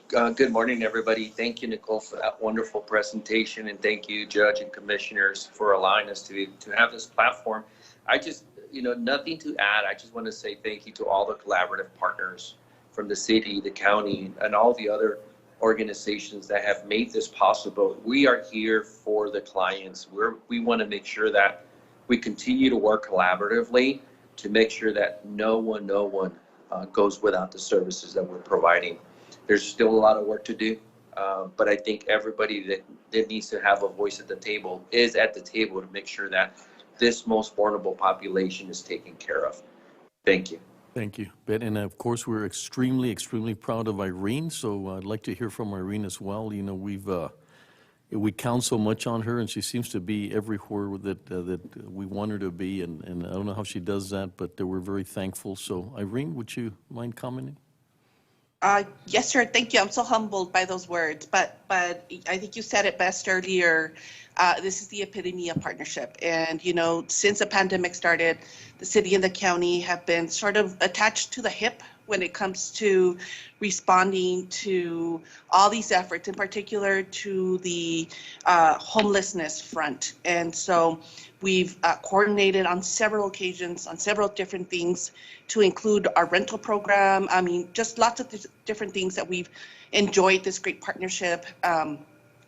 Good morning, everybody. Thank you, Nicole, for that wonderful presentation, and thank you, Judge and Commissioners, for allowing us to have this platform. I just, nothing to add. I just want to say thank you to all the collaborative partners from the city, the county, and all the other organizations that have made this possible. We are here for the clients. We want to make sure that we continue to work collaboratively to make sure that no one goes without the services that we're providing. There's still a lot of work to do, but I think everybody that needs to have a voice at the table is at the table to make sure that this most vulnerable population is taken care of. Thank you. Thank you, Ben. And of course, we're extremely, extremely proud of Irene. So I'd like to hear from Irene as well. We count so much on her, and she seems to be everywhere that we want her to be. And I don't know how she does that, but we're very thankful. So Irene, would you mind commenting? Yes, sir. Thank you. I'm so humbled by those words, but I think you said it best earlier. This is the epitome of partnership. And, since the pandemic started, the city and the county have been sort of attached to the hip when it comes to responding to all these efforts, in particular to the homelessness front. And so we've coordinated on several occasions on several different things to include our rental program. I mean, just lots of different things that we've enjoyed this great partnership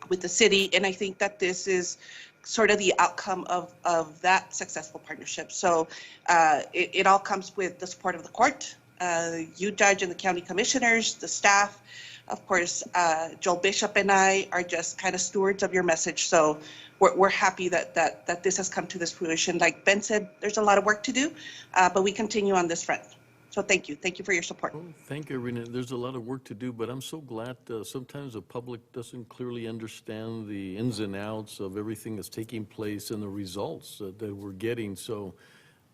with the city. And I think that this is sort of the outcome of that successful partnership. So it all comes with the support of the court, you, Judge, and the county commissioners, the staff. Of course, Joel Bishop and I are just kind of stewards of your message. So we're happy that this has come to this fruition. Like Ben said, there's a lot of work to do, but we continue on this front. So thank you. Thank you for your support. Oh, thank you, Irina. There's a lot of work to do, but I'm so glad sometimes the public doesn't clearly understand the ins and outs of everything that's taking place and the results that we're getting. So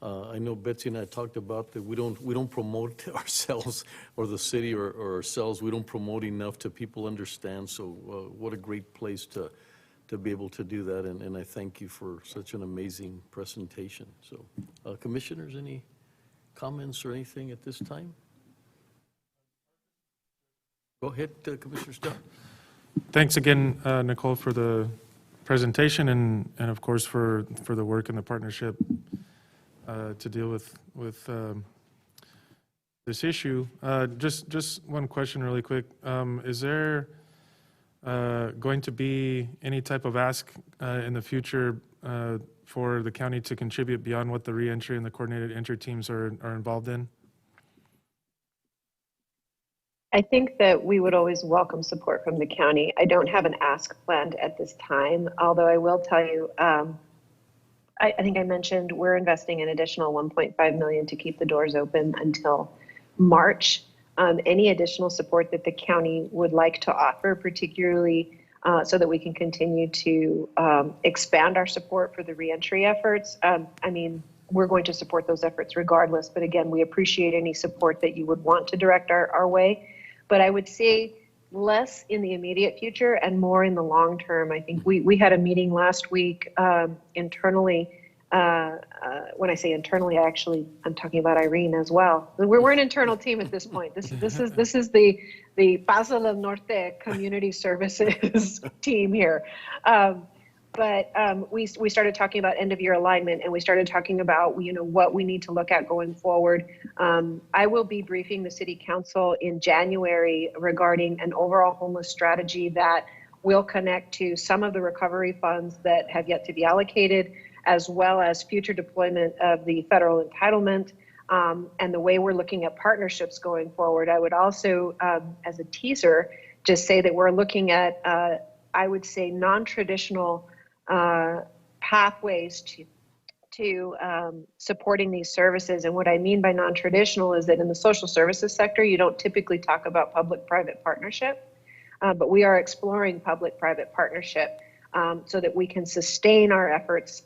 I know Betsy and I talked about that we don't promote ourselves or the city or ourselves. We don't promote enough to people understand. So what a great place to be able to do that. And I thank you for such an amazing presentation. So commissioners, any comments or anything at this time? Go ahead, Commissioner Stout. Thanks again, Nicole, for the presentation and of course for the work and the partnership to deal with this issue. Just one question really quick. Is there going to be any type of ask in the future for the county to contribute beyond what the reentry and the coordinated entry teams are involved in? I think that we would always welcome support from the county. I don't have an ask planned at this time, although I will tell you, I think I mentioned we're investing an additional $1.5 million to keep the doors open until March. Any additional support that the county would like to offer, particularly so that we can continue to expand our support for the reentry efforts. I mean, we're going to support those efforts regardless, but again, we appreciate any support that you would want to direct our way. But I would say less in the immediate future and more in the long term. I think we had a meeting last week internally. When I say internally, I'm talking about Irene as well. We're an internal team at this point. This is the Paso del Norte Community Services team here. But we started talking about end of year alignment, and we started talking about what we need to look at going forward. I will be briefing the City Council in January regarding an overall homeless strategy that will connect to some of the recovery funds that have yet to be allocated, as well as future deployment of the federal entitlement and the way we're looking at partnerships going forward. I would also, as a teaser, just say that we're looking at, I would say, non-traditional pathways to supporting these services. And what I mean by non-traditional is that in the social services sector, you don't typically talk about public-private partnership, but we are exploring public-private partnership so that we can sustain our efforts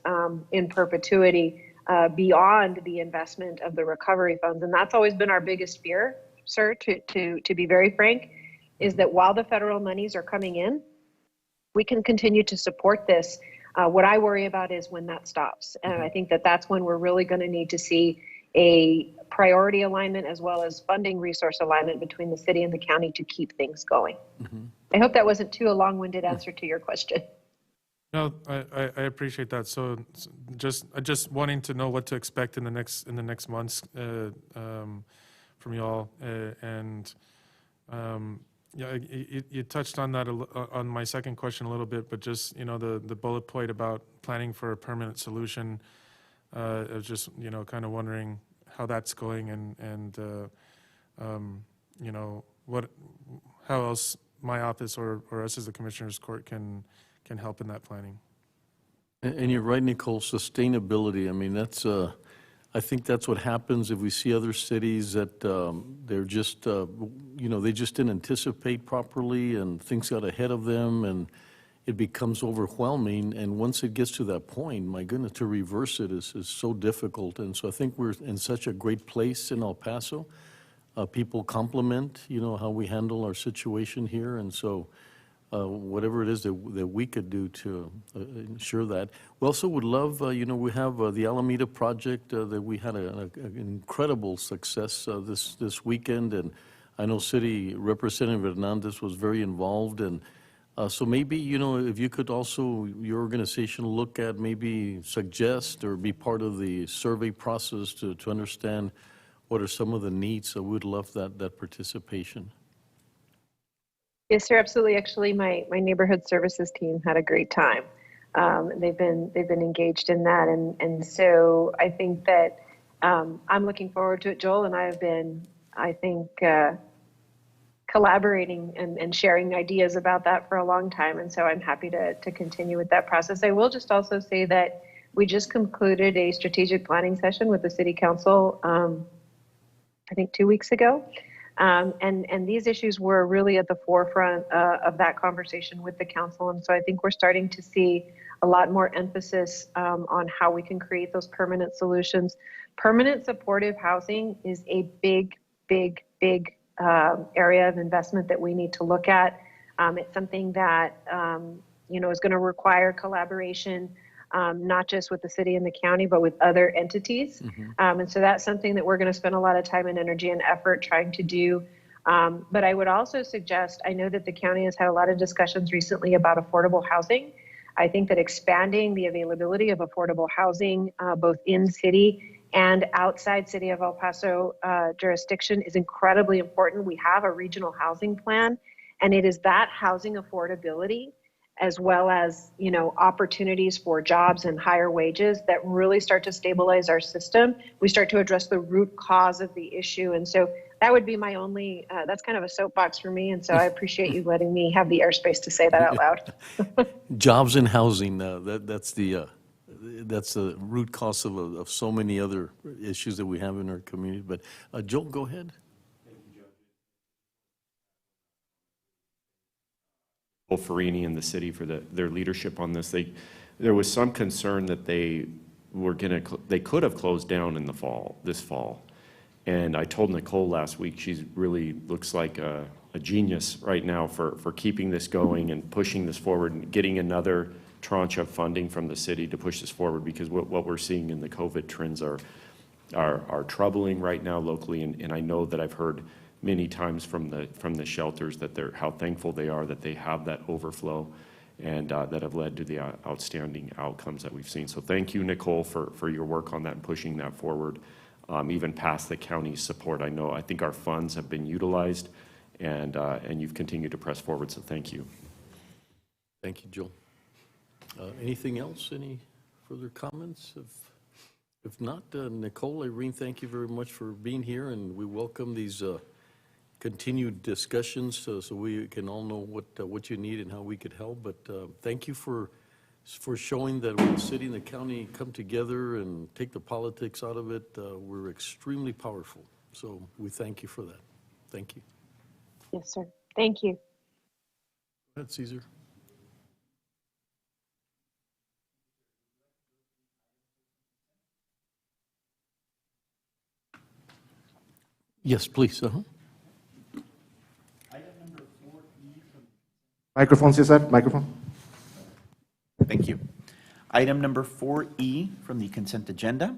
in perpetuity beyond the investment of the recovery funds. And that's always been our biggest fear, sir, to be very frank, is that while the federal monies are coming in, we can continue to support this. What I worry about is when that stops. And I think that that's when we're really going to need to see a priority alignment as well as funding resource alignment between the city and the county to keep things going. Mm-hmm. I hope that wasn't too a long-winded answer to your question. No, I appreciate that. So just wanting to know what to expect in the next months from y'all, and yeah, you touched on that on my second question a little bit, but just the bullet point about planning for a permanent solution. I was just kind of wondering how that's going, and how else my office or us as the Commissioners Court can help in that planning. And you're right, Nicole, sustainability. I mean, that's, I think that's what happens if we see other cities that they're just, they just didn't anticipate properly and things got ahead of them and it becomes overwhelming. And once it gets to that point, my goodness, to reverse it is so difficult. And so I think we're in such a great place in El Paso. People compliment, how we handle our situation here. And so whatever it is that we could do to ensure that. We also would love, we have the Alameda project that we had an incredible success this weekend, and I know City Representative Hernandez was very involved, and so maybe, if you could also, your organization, look at, maybe suggest or be part of the survey process to understand what are some of the needs. So we'd love that participation. Yes, sir, absolutely. Actually, my neighborhood services team had a great time. They've been engaged in that, and so I think that I'm looking forward to it. Joel and I have been, I think, collaborating and sharing ideas about that for a long time, and so I'm happy to continue with that process. I will just also say that we just concluded a strategic planning session with the City Council, I think 2 weeks ago. And these issues were really at the forefront of that conversation with the council. And so I think we're starting to see a lot more emphasis on how we can create those permanent solutions. Permanent supportive housing is a big area of investment that we need to look at. It's something that is going to require collaboration, not just with the city and the county, but with other entities. And so that's something that we're going to spend a lot of time and energy and effort trying to do. But I would also suggest, I know that the county has had a lot of discussions recently about affordable housing. I think that expanding the availability of affordable housing, both in city and outside City of El Paso jurisdiction, is incredibly important. We have a regional housing plan, and it is that housing affordability, as well as, opportunities for jobs and higher wages, that really start to stabilize our system. We start to address the root cause of the issue. And so that would be my only, that's kind of a soapbox for me. And so I appreciate you letting me have the airspace to say that out loud. Jobs and housing, that's the root cause of so many other issues that we have in our community. But Joel, go ahead. Farini and the city for their leadership on this. There was some concern that they could have closed down in this fall. And I told Nicole last week, she really looks like a genius right now for keeping this going and pushing this forward and getting another tranche of funding from the city to push this forward, because what we're seeing in the COVID trends are troubling right now locally. And I know that I've heard many times from the shelters that how thankful they are that they have that overflow, and that have led to the outstanding outcomes that we've seen. So thank you, Nicole, for your work on that and pushing that forward, even past the county's support. I think our funds have been utilized, and you've continued to press forward, so thank you. Thank you, Joel. Anything else? Any further comments? If not, Nicole, Irene, thank you very much for being here, and we welcome these continued discussions so we can all know what you need and how we could help. But thank you for showing that when the city and the county come together and take the politics out of it, we're extremely powerful. So we thank you for that. Thank you. Yes, sir. Thank you. Go ahead, Cesar. Yes, please. Microphone, Cesar. Microphone. Thank you. Item number 4E from the consent agenda.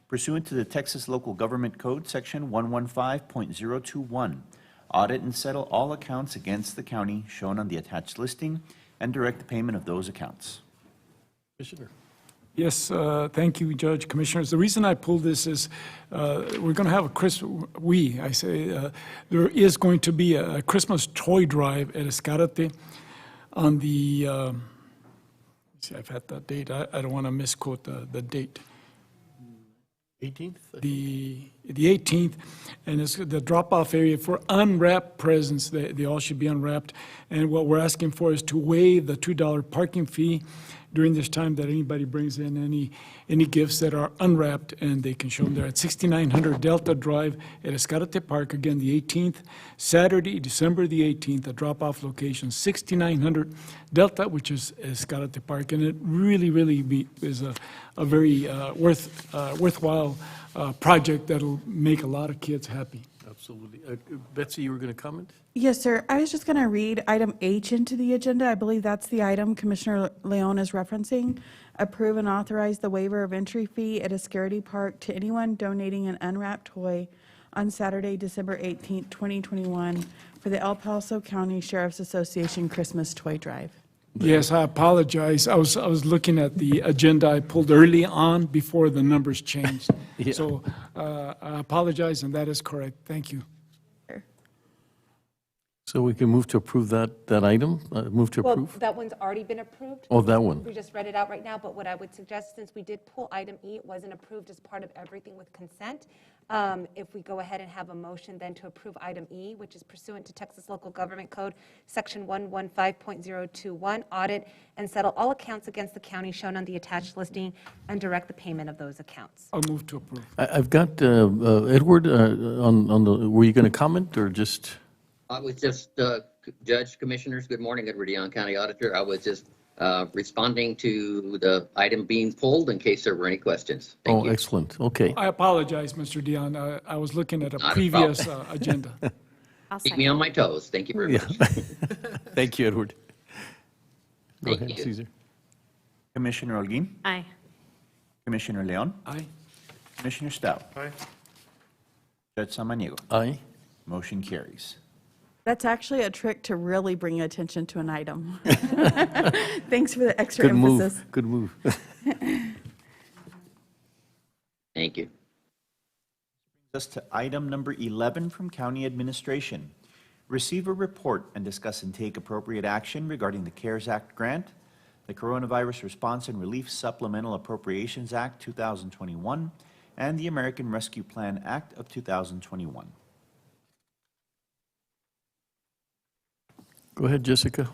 Pursuant to the Texas Local Government Code, Section 115.021, audit and settle all accounts against the county shown on the attached listing and direct the payment of those accounts. Commissioner. Yes, thank you, Judge, Commissioners. The reason I pulled this is we're going to have there is going to be a Christmas toy drive at Escarate on the, see, I've had that date. I don't want to misquote the date. 18th? The 18th, and it's the drop-off area for unwrapped presents. They all should be unwrapped. And what we're asking for is to waive the $2 parking fee during this time, that anybody brings in any gifts that are unwrapped, and they can show them there at 6900 Delta Drive at Escarate Park. Again, the 18th, Saturday, December the 18th, the drop-off location, 6900 Delta, which is Escarate Park. And it really is a very worthwhile project that'll make a lot of kids happy. Absolutely. Betsy, you were going to comment? Yes, sir. I was just going to read item H into the agenda. I believe that's the item Commissioner Leon is referencing. Approve and authorize the waiver of entry fee at a security park to anyone donating an unwrapped toy on Saturday, December 18th, 2021 for the El Paso County Sheriff's Association Christmas Toy Drive. Yes, I apologize. I was looking at the agenda I pulled early on before the numbers changed. Yeah. So I apologize, and that is correct. Thank you. So we can move to approve that item? Move to Well, approve? that one's already been approved. Oh, that one. We just read it out right now, but what I would suggest, since we did pull item E, it wasn't approved as part of everything with consent. If we go ahead and have a motion then to approve item E, which is pursuant to Texas Local Government Code, Section 115.021, audit and settle all accounts against the county shown on the attached listing and direct the payment of those accounts. I'll move to approve. I've got Edward on the, were you going to comment or just? I was just, Judge, Commissioners, good morning, Edward Young, County Auditor. I was just responding to the item being pulled in case there were any questions. Thank you. Excellent. Okay. I apologize, Mr. Dion. I was looking at a Not a previous agenda. Keep me on my toes. Thank you very much. Thank you, Edward. Go Thank ahead, you. Cesar. Commissioner Holguin, Aye. Commissioner Leon, Aye. Commissioner Stout, Aye. Judge Samaniego. Aye. Motion carries. That's actually a trick to really bring attention to an item. Thanks for the extra Good emphasis. move. Good move. Thank you. Us to item number 11 from County Administration. Receive a report and discuss and take appropriate action regarding the CARES Act grant, the Coronavirus Response and Relief Supplemental Appropriations Act 2021, and the American Rescue Plan Act of 2021. Go ahead, Jessica.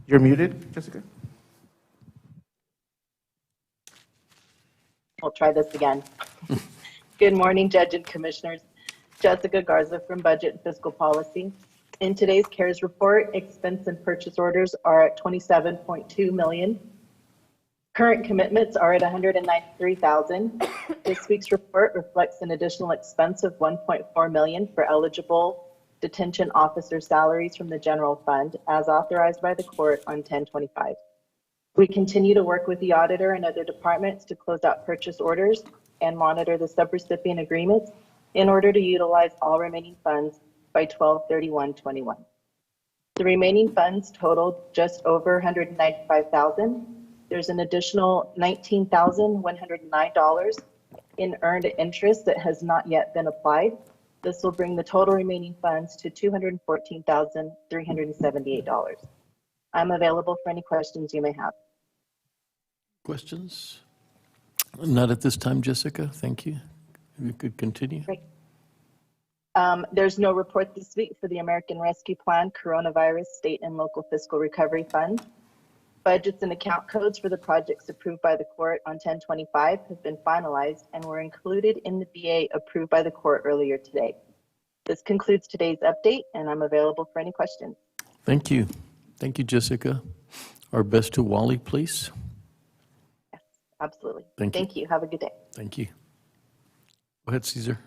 You're muted, Jessica. We'll try this again. Good morning, Judge and Commissioners. Jessica Garza from Budget and Fiscal Policy. In today's CARES report, expense and purchase orders are at $27.2 million. Current commitments are at $193,000. This week's report reflects an additional expense of $1.4 million for eligible detention officer salaries from the general fund as authorized by the court on 10/25. We continue to work with the auditor and other departments to close out purchase orders and monitor the subrecipient agreements in order to utilize all remaining funds by 12/31/21. The remaining funds totaled just over $195,000. There's an additional $19,109 in earned interest that has not yet been applied. This will bring the total remaining funds to $214,378. I'm available for any questions you may have. Questions? Not at this time, Jessica. Thank you. You could continue. Great. There's no report this week for the American Rescue Plan, Coronavirus, State and Local Fiscal Recovery Fund. Budgets and account codes for the projects approved by the court on 10/25 have been finalized and were included in the BA approved by the court earlier today. This concludes today's update, and I'm available for any questions. Thank you. Thank you, Jessica. Our best to Wally, please. Yes, absolutely. Thank you. Have a good day. Thank you. Go ahead, Cesar.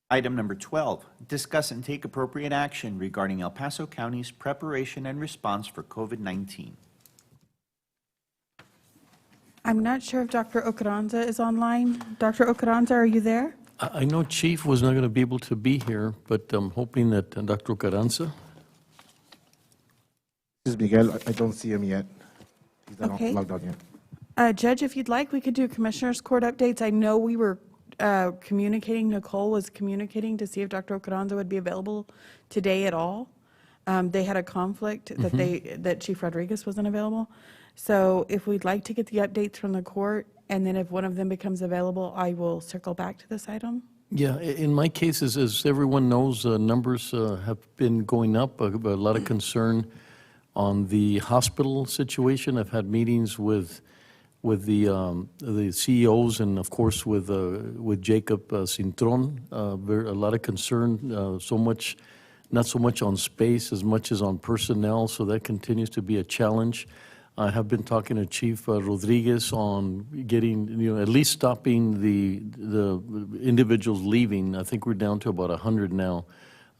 Item number 12, discuss and take appropriate action regarding El Paso County's preparation and response for COVID-19. I'm not sure if Dr. Ocaranza is online. Dr. Ocaranza, are you there? I know Chief was not going to be able to be here, but I'm hoping that Dr. Carranza. This is Miguel. I don't see him yet. He's not Okay. logged on yet. Judge, if you'd like, we could do Commissioners Court updates. I know we were communicating, Nicole was communicating to see if Dr. Ocaranza would be available today at all. They had a conflict that that Chief Rodriguez wasn't available. So if we'd like to get the updates from the court, and then if one of them becomes available, I will circle back to this item. Yeah, in my cases, as everyone knows, numbers have been going up, a lot of concern on the hospital situation. I've had meetings with the CEOs and, of course, with Jacob Cintron. A lot of concern, not so much on space as much as on personnel, so that continues to be a challenge. I have been talking to Chief Rodriguez on getting, at least stopping the individuals leaving. I think we're down to about 100 now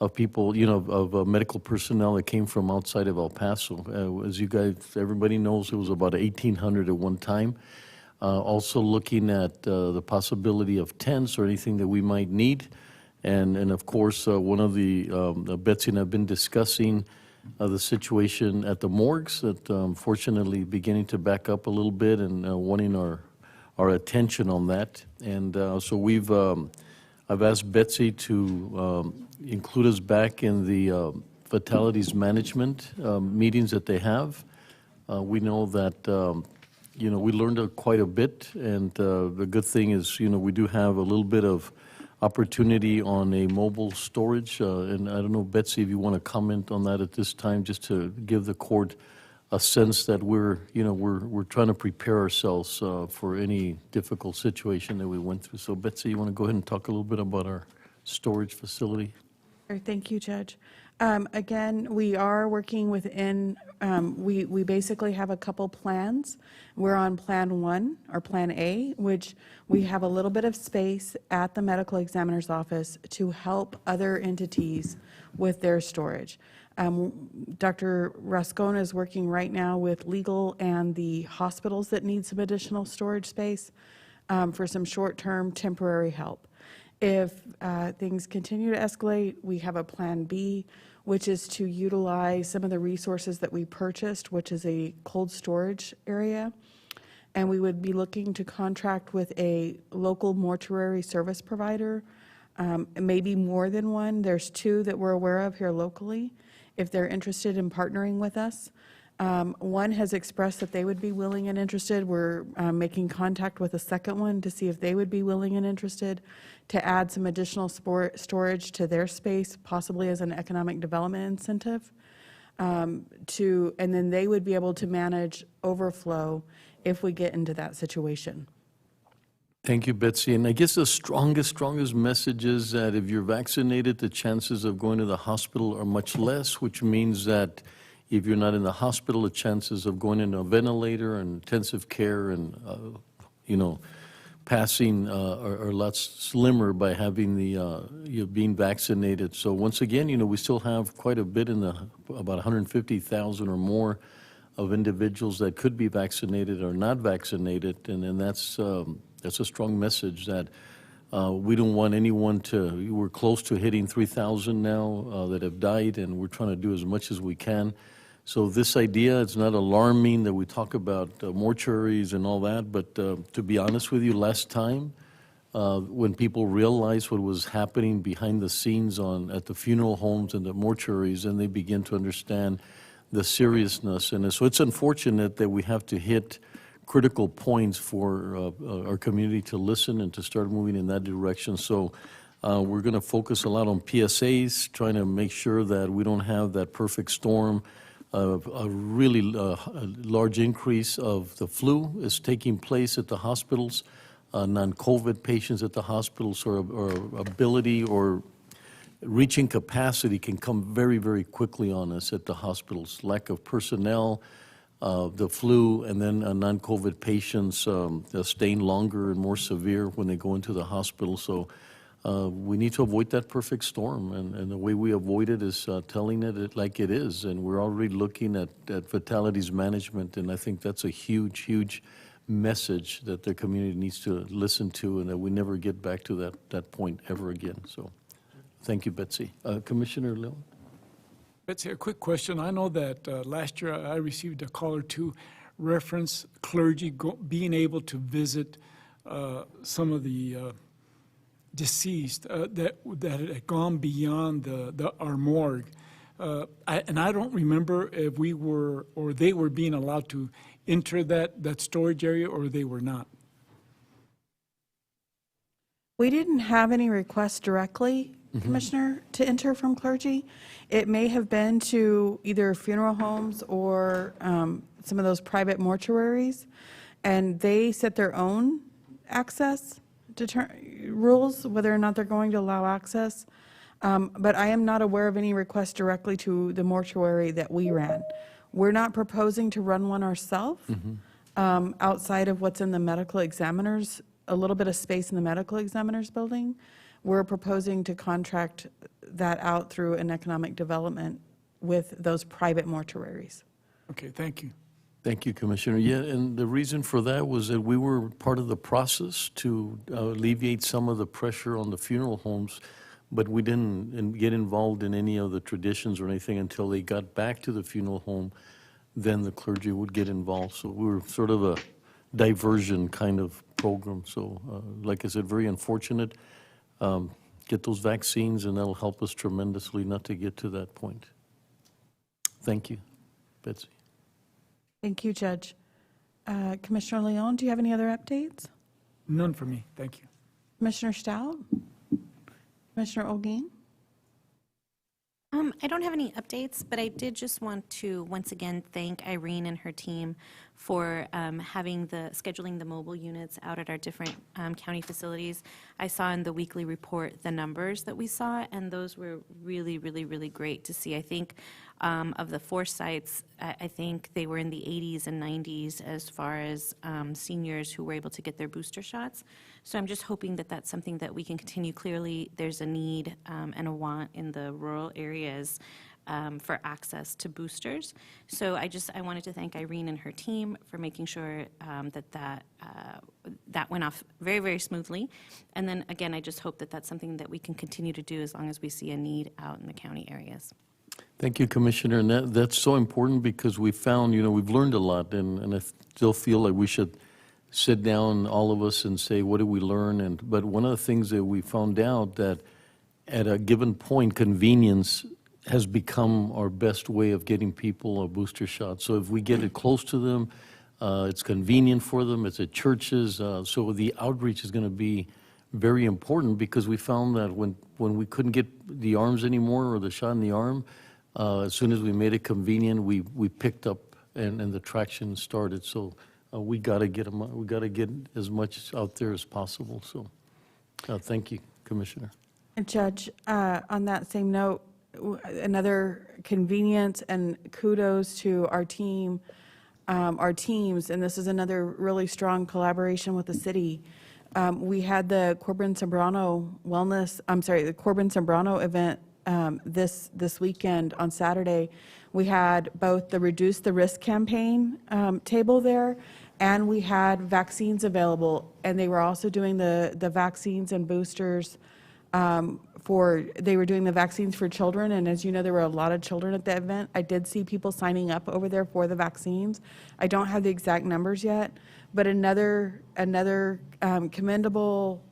of people, of medical personnel that came from outside of El Paso. As you guys, everybody knows, it was about 1,800 at one time. Also looking at the possibility of tents or anything that we might need. And of course, one of the, Betsy and I have been discussing the situation at the morgues that unfortunately beginning to back up a little bit and wanting our attention on that. And so I've asked Betsy to include us back in the fatalities management meetings that they have. We know that, we learned quite a bit, and the good thing is, we do have a little bit of opportunity on a mobile storage, and I don't know, Betsy, if you want to comment on that at this time, just to give the court a sense that we're trying to prepare ourselves for any difficult situation that we went through. So, Betsy, you want to go ahead and talk a little bit about our storage facility? Thank you, Judge. Again, we are working within, we basically have a couple plans. We're on Plan 1, or Plan A, which we have a little bit of space at the medical examiner's office to help other entities with their storage. Dr. Rascon is working right now with legal and the hospitals that need some additional storage space for some short-term temporary help. If things continue to escalate, we have a Plan B, which is to utilize some of the resources that we purchased, which is a cold storage area. And we would be looking to contract with a local mortuary service provider, maybe more than one. There's two that we're aware of here locally, if they're interested in partnering with us. One has expressed that they would be willing and interested. We're making contact with a second one to see if they would be willing and interested to add some additional storage to their space, possibly as an economic development incentive. And then they would be able to manage overflow if we get into that situation. Thank you, Betsy. And I guess the strongest message is that if you're vaccinated, the chances of going to the hospital are much less, which means that if you're not in the hospital, the chances of going into a ventilator and intensive care and, passing are a lot slimmer by having being vaccinated. So once again, we still have quite a bit about 150,000 or more of individuals that could be vaccinated or not vaccinated, and that's a strong message that we don't want anyone we're close to hitting 3,000 now that have died, and we're trying to do as much as we can. So this idea, it's not alarming that we talk about mortuaries and all that, but to be honest with you, last time when people realized what was happening behind the scenes at the funeral homes and the mortuaries, and they begin to understand the seriousness. And so it's unfortunate that we have to hit critical points for our community to listen and to start moving in that direction. So we're going to focus a lot on PSAs, trying to make sure that we don't have that perfect storm. A really large increase of the flu is taking place at the hospitals. Non-COVID patients at the hospitals, or ability or reaching capacity can come very, very quickly on us at the hospitals. Lack of personnel, the flu, and then non-COVID patients staying longer and more severe when they go into the hospital. So we need to avoid that perfect storm, and the way we avoid it is telling it like it is, and we're already looking at fatalities management, and I think that's a huge, huge message that the community needs to listen to, and that we never get back to that point ever again. So thank you, Betsy. Commissioner Leon? Betsy, a quick question. I know that last year I received a call or two reference clergy being able to visit some of the deceased that had gone beyond our morgue. And I don't remember if we were, or they were being allowed to enter that storage area, or they were not. We didn't have any requests directly, Commissioner, to enter from clergy. It may have been to either funeral homes or some of those private mortuaries, and they set their own access rules, whether or not they're going to allow access. But I am not aware of any requests directly to the mortuary that we ran. We're not proposing to run one ourselves outside of what's in the medical examiner's, a little bit of space in the medical examiner's building. We're proposing to contract that out through an economic development with those private mortuaries. Okay, thank you. Thank you, Commissioner. Yeah, and the reason for that was that we were part of the process to alleviate some of the pressure on the funeral homes, but we didn't get involved in any of the traditions or anything until they got back to the funeral home. Then the clergy would get involved. So we were sort of a diversion kind of program. So like I said, very unfortunate. Get those vaccines and that'll help us tremendously not to get to that point. Thank you, Betsy. Thank you, Judge. Commissioner Leon, do you have any other updates? None for me, thank you. Commissioner Stout? Commissioner Olguin? I don't have any updates, but I did just want to once again thank Irene and her team for scheduling the mobile units out at our different county facilities. I saw in the weekly report the numbers that we saw, and those were really, really, really great to see. I think of the 4 sites, I think they were in the 80s and 90s as far as seniors who were able to get their booster shots. So I'm just hoping that that's something that we can continue. Clearly, there's a need and a want in the rural areas for access to boosters. So I wanted to thank Irene and her team for making sure that went off very, very smoothly. And then again, I just hope that that's something that we can continue to do as long as we see a need out in the county areas. Thank you, Commissioner. And that's so important because we found, we've learned a lot, and I still feel like we should sit down, all of us, and say, what did we learn? But one of the things that we found out that at a given point, convenience has become our best way of getting people a booster shot. So if we get it close to them, it's convenient for them, it's at churches, so the outreach is going to be very important because we found that when we couldn't get the arms anymore or the shot in the arm, as soon as we made it convenient, we picked up and the traction started. So we got to get as much out there as possible. So thank you, Commissioner. And Judge, on that same note, another convenience and kudos to our team, our teams, and this is another really strong collaboration with the city. We had the Corbin Zambrano the Corbin Zambrano event this weekend on Saturday. We had both the Reduce the Risk campaign table there, and we had vaccines available, and they were also doing the vaccines and boosters they were doing the vaccines for children, and as you know, there were a lot of children at the event. I did see people signing up over there for the vaccines. I don't have the exact numbers yet, but another commendable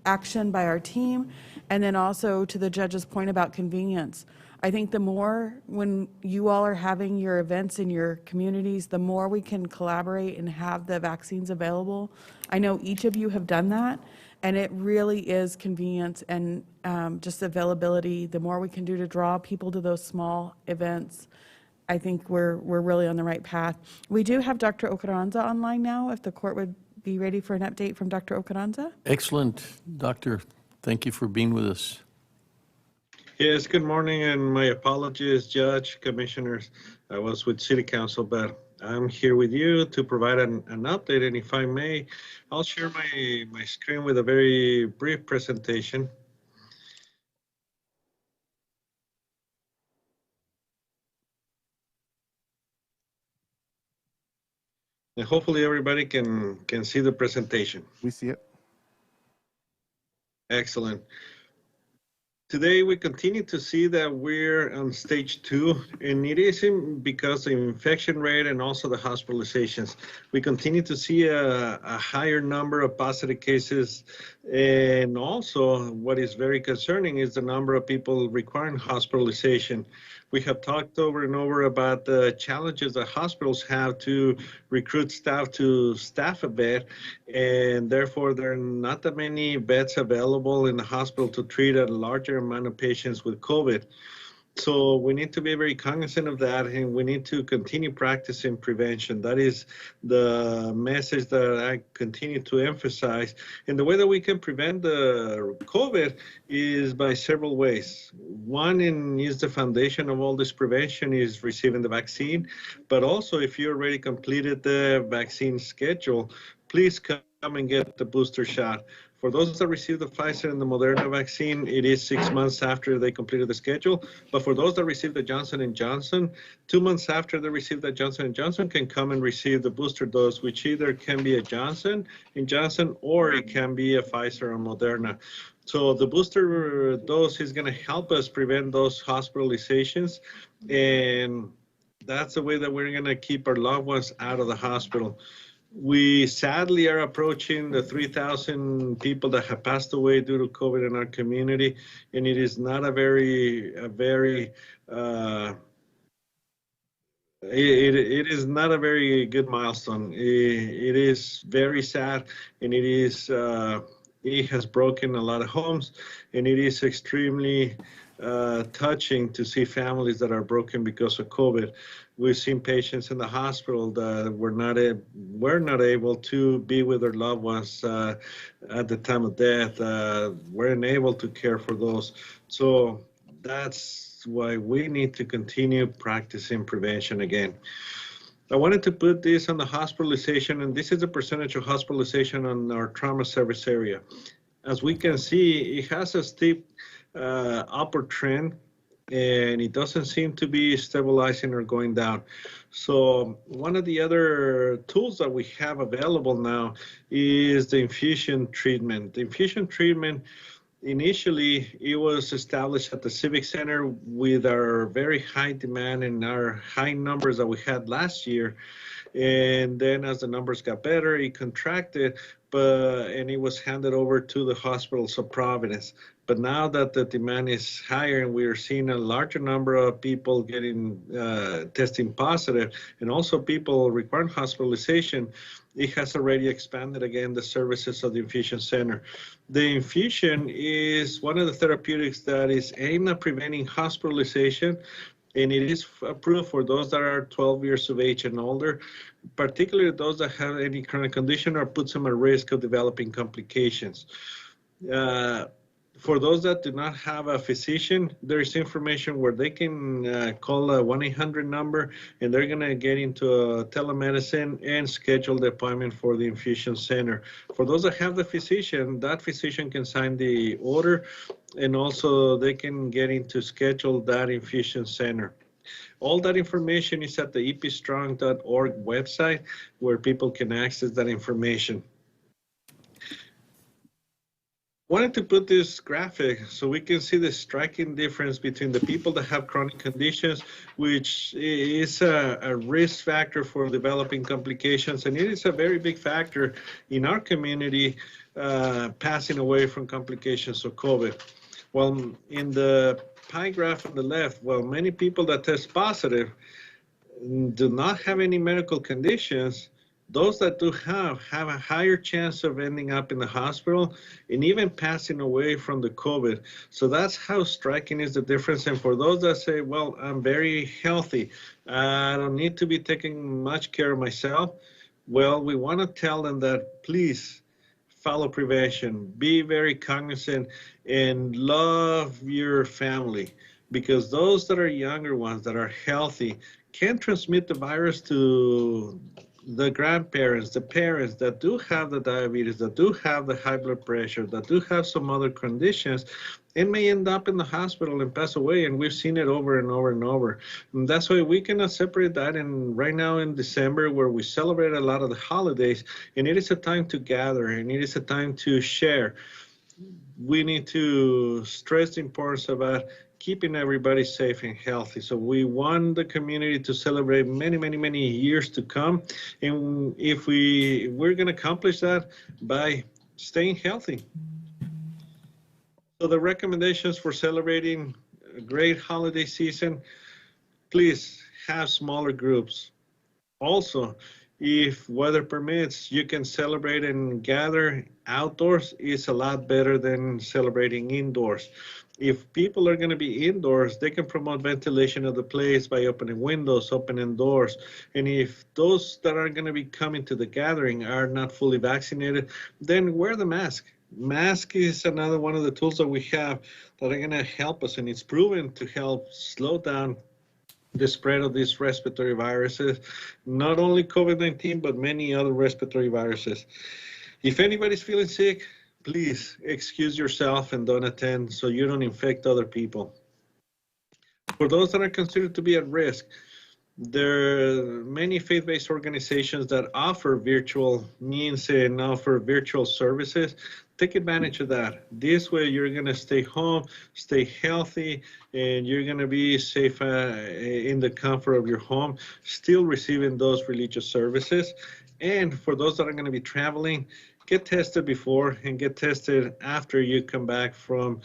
action by our team. And then also to the judge's point about convenience. I think the more when you all are having your events in your communities, the more we can collaborate and have the vaccines available. I know each of you have done that, and it really is convenience and just availability. The more we can do to draw people to those small events, I think we're really on the right path. We do have Dr. Ocaranza online now, if the court would be ready for an update from Dr. Ocaranza. Excellent, Doctor. Thank you for being with us. Yes, good morning, and my apologies, Judge, Commissioners. I was with City Council, but I'm here with you to provide an update, and if I may, I'll share my screen with a very brief presentation. And hopefully everybody can see the presentation. We see it. Excellent. Today, we continue to see that we're on stage 2, and it isn't because the infection rate and also the hospitalizations. We continue to see a higher number of positive cases, and also what is very concerning is the number of people requiring hospitalization. We have talked over and over about the challenges that hospitals have to recruit staff to staff a bed, and therefore there are not that many beds available in the hospital to treat a larger amount of patients with COVID. So we need to be very cognizant of that, and we need to continue practicing prevention. That is the message that I continue to emphasize. And the way that we can prevent the COVID is by several ways. One is the foundation of all this prevention is receiving the vaccine, but also if you already completed the vaccine schedule, please come and get the booster shot. For those that received the Pfizer and the Moderna vaccine, it is 6 months after they completed the schedule. But for those that received the Johnson & Johnson, 2 months after they received the Johnson & Johnson can come and receive the booster dose, which either can be a Johnson & Johnson or it can be a Pfizer or Moderna. So the booster dose is going to help us prevent those hospitalizations, and that's the way that we're going to keep our loved ones out of the hospital. We sadly are approaching the 3,000 people that have passed away due to COVID in our community, and it is not a very it is not a very good milestone. It is very sad, and it has broken a lot of homes, and it is extremely touching to see families that are broken because of COVID. We've seen patients in the hospital that were not able to be with their loved ones at the time of death, weren't able to care for those. So that's why we need to continue practicing prevention again. I wanted to put this on the hospitalization, and this is the percentage of hospitalization on our trauma service area. As we can see, it has a steep upward trend, and it doesn't seem to be stabilizing or going down. So one of the other tools that we have available now is the infusion treatment. The infusion treatment, initially, it was established at the Civic Center with our very high demand and our high numbers that we had last year. And then as the numbers got better, it contracted, and it was handed over to the hospitals of Providence. But now that the demand is higher and we are seeing a larger number of people getting testing positive, and also people requiring hospitalization, it has already expanded again the services of the infusion center. The infusion is one of the therapeutics that is aimed at preventing hospitalization, and it is approved for those that are 12 years of age and older, particularly those that have any chronic condition or puts them at risk of developing complications. For those that do not have a physician, there is information where they can call a 1-800 number, and they're going to get into telemedicine and schedule the appointment for the infusion center. For those that have the physician, that physician can sign the order, and also they can get into schedule that infusion center. All that information is at the epstrong.org website, where people can access that information. Wanted to put this graphic so we can see the striking difference between the people that have chronic conditions, which is a risk factor for developing complications, and it is a very big factor in our community passing away from complications of COVID. Well, in the pie graph on the left, well, many people that test positive do not have any medical conditions. Those that do have a higher chance of ending up in the hospital and even passing away from the COVID. So that's how striking is the difference. And for those that say, well, I'm very healthy, I don't need to be taking much care of myself, well, we want to tell them that please follow prevention, be very cognizant, and love your family, because those that are younger ones that are healthy can transmit the virus to the grandparents, the parents that do have the diabetes, that do have the high blood pressure, that do have some other conditions, and may end up in the hospital and pass away. And we've seen it over and over and over. And that's why we cannot separate that. And right now in December, where we celebrate a lot of the holidays, and it is a time to gather, and it is a time to share, we need to stress the importance about keeping everybody safe and healthy. So we want the community to celebrate many, many, many years to come. And if we're going to accomplish that by staying healthy. So the recommendations for celebrating a great holiday season, please have smaller groups. Also, If weather permits, you can celebrate and gather outdoors. It's a lot better than celebrating indoors. If people are going to be indoors, they can promote ventilation of the place by opening windows, opening doors. And if those that are going to be coming to the gathering are not fully vaccinated, then wear the mask. Mask is another one of the tools that we have that are going to help us, and it's proven to help slow down the spread of these respiratory viruses, not only COVID-19, but many other respiratory viruses. If anybody's feeling sick, please excuse yourself and don't attend so you don't infect other people. For those that are considered to be at risk, there are many faith-based organizations that offer virtual means and offer virtual services. Take advantage of that. This way you're going to stay home, stay healthy, and you're going to be safe in the comfort of your home, still receiving those religious services. And for those that are going to be traveling, get tested before and get tested after you come back from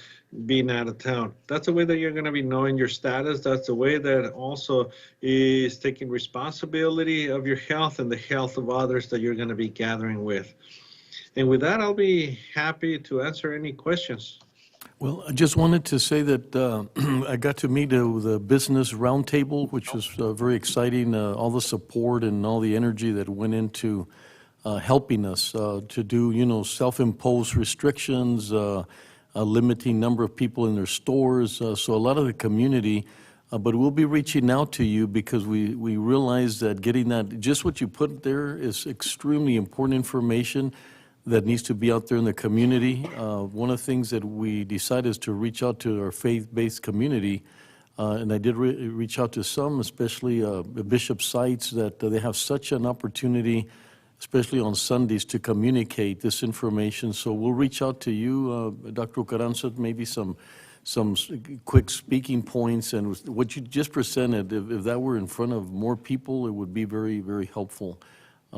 being out of town. That's the way that you're going to be knowing your status. That's the way that also is taking responsibility of your health and the health of others that you're going to be gathering with. And with that, I'll be happy to answer any questions. Well, I just wanted to say that I got to meet the business roundtable, which was very exciting. All the support and all the energy that went into helping us to do, self-imposed restrictions, a limiting number of people in their stores. So a lot of the community, but we'll be reaching out to you because we realize that getting that, just what you put there is extremely important information that needs to be out there in the community. One of the things that we decided is to reach out to our faith-based community, and I did reach out to some, especially bishop sites, that they have such an opportunity, especially on Sundays, to communicate this information. So we'll reach out to you, Dr. Carranza, maybe some quick speaking points, and what you just presented, if that were in front of more people, it would be very, very helpful.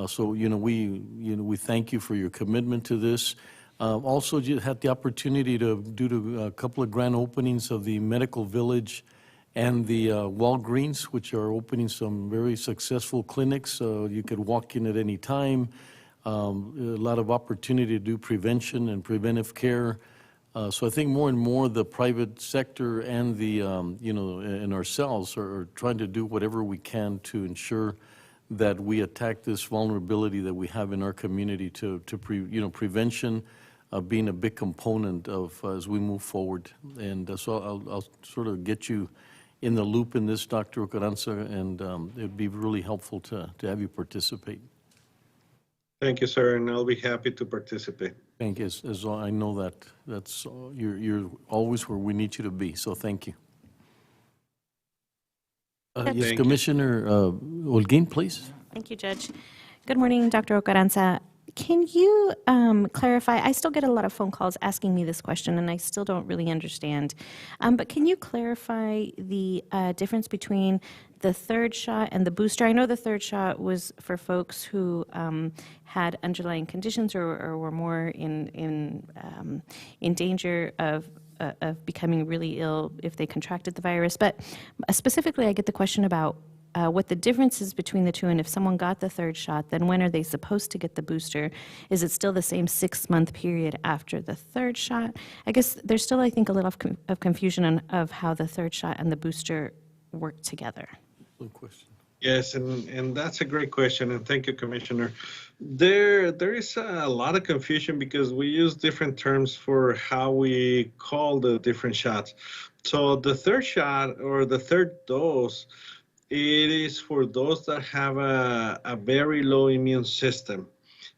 So we thank you for your commitment to this. Also, you had the opportunity to do a couple of grand openings of the Medical Village and the Walgreens, which are opening some very successful clinics. You could walk in at any time. A lot of opportunity to do prevention and preventive care. So I think more and more the private sector and the and ourselves are trying to do whatever we can to ensure that we attack this vulnerability that we have in our community to prevention being a big component of as we move forward. And so I'll sort of get you in the loop in this, Dr. Carranza, and it'd be really helpful to have you participate. Thank you, sir, and I'll be happy to participate. Thank you. As I know that's you're always where we need you to be. So thank you. Yes, Thank Commissioner Holguín, please. Thank you, Judge. Good morning, Dr. Carranza. Can you clarify? I still get a lot of phone calls asking me this question, and I still don't really understand. But can you clarify the difference between the third shot and the booster? I know the third shot was for folks who had underlying conditions or were more in danger of becoming really ill if they contracted the virus. But specifically, I get the question about what the difference is between the two, and if someone got the third shot, then when are they supposed to get the booster? Is it still the same 6-month period after the third shot? I guess there's still, I think, a little of confusion of how the third shot and the booster work together. Good question. Yes, and that's a great question, and thank you, Commissioner. There is a lot of confusion because we use different terms for how we call the different shots. So the third shot or the third dose, it is for those that have a very low immune system,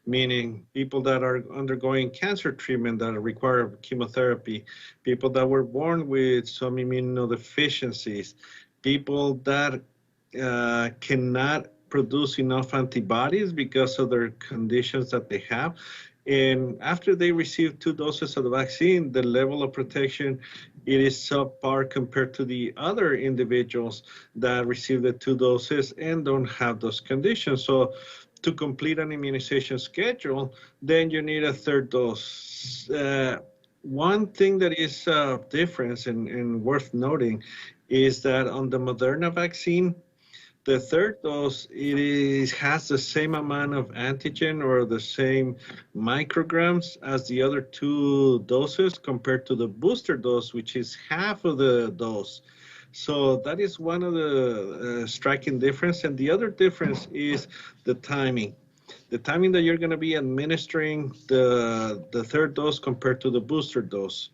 meaning people that are undergoing cancer treatment that require chemotherapy, people that were born with some immunodeficiencies, people that cannot produce enough antibodies because of their conditions that they have. And after they receive 2 doses of the vaccine, the level of protection, it is subpar compared to the other individuals that receive the 2 doses and don't have those conditions. So to complete an immunization schedule, then you need a third dose. One thing that is a difference and worth noting is that on the Moderna vaccine, The third dose, has the same amount of antigen or the same micrograms as the other 2 doses compared to the booster dose, which is half of the dose. So that is one of the striking difference. And the other difference is the timing. The timing that you're going to be administering the third dose compared to the booster dose.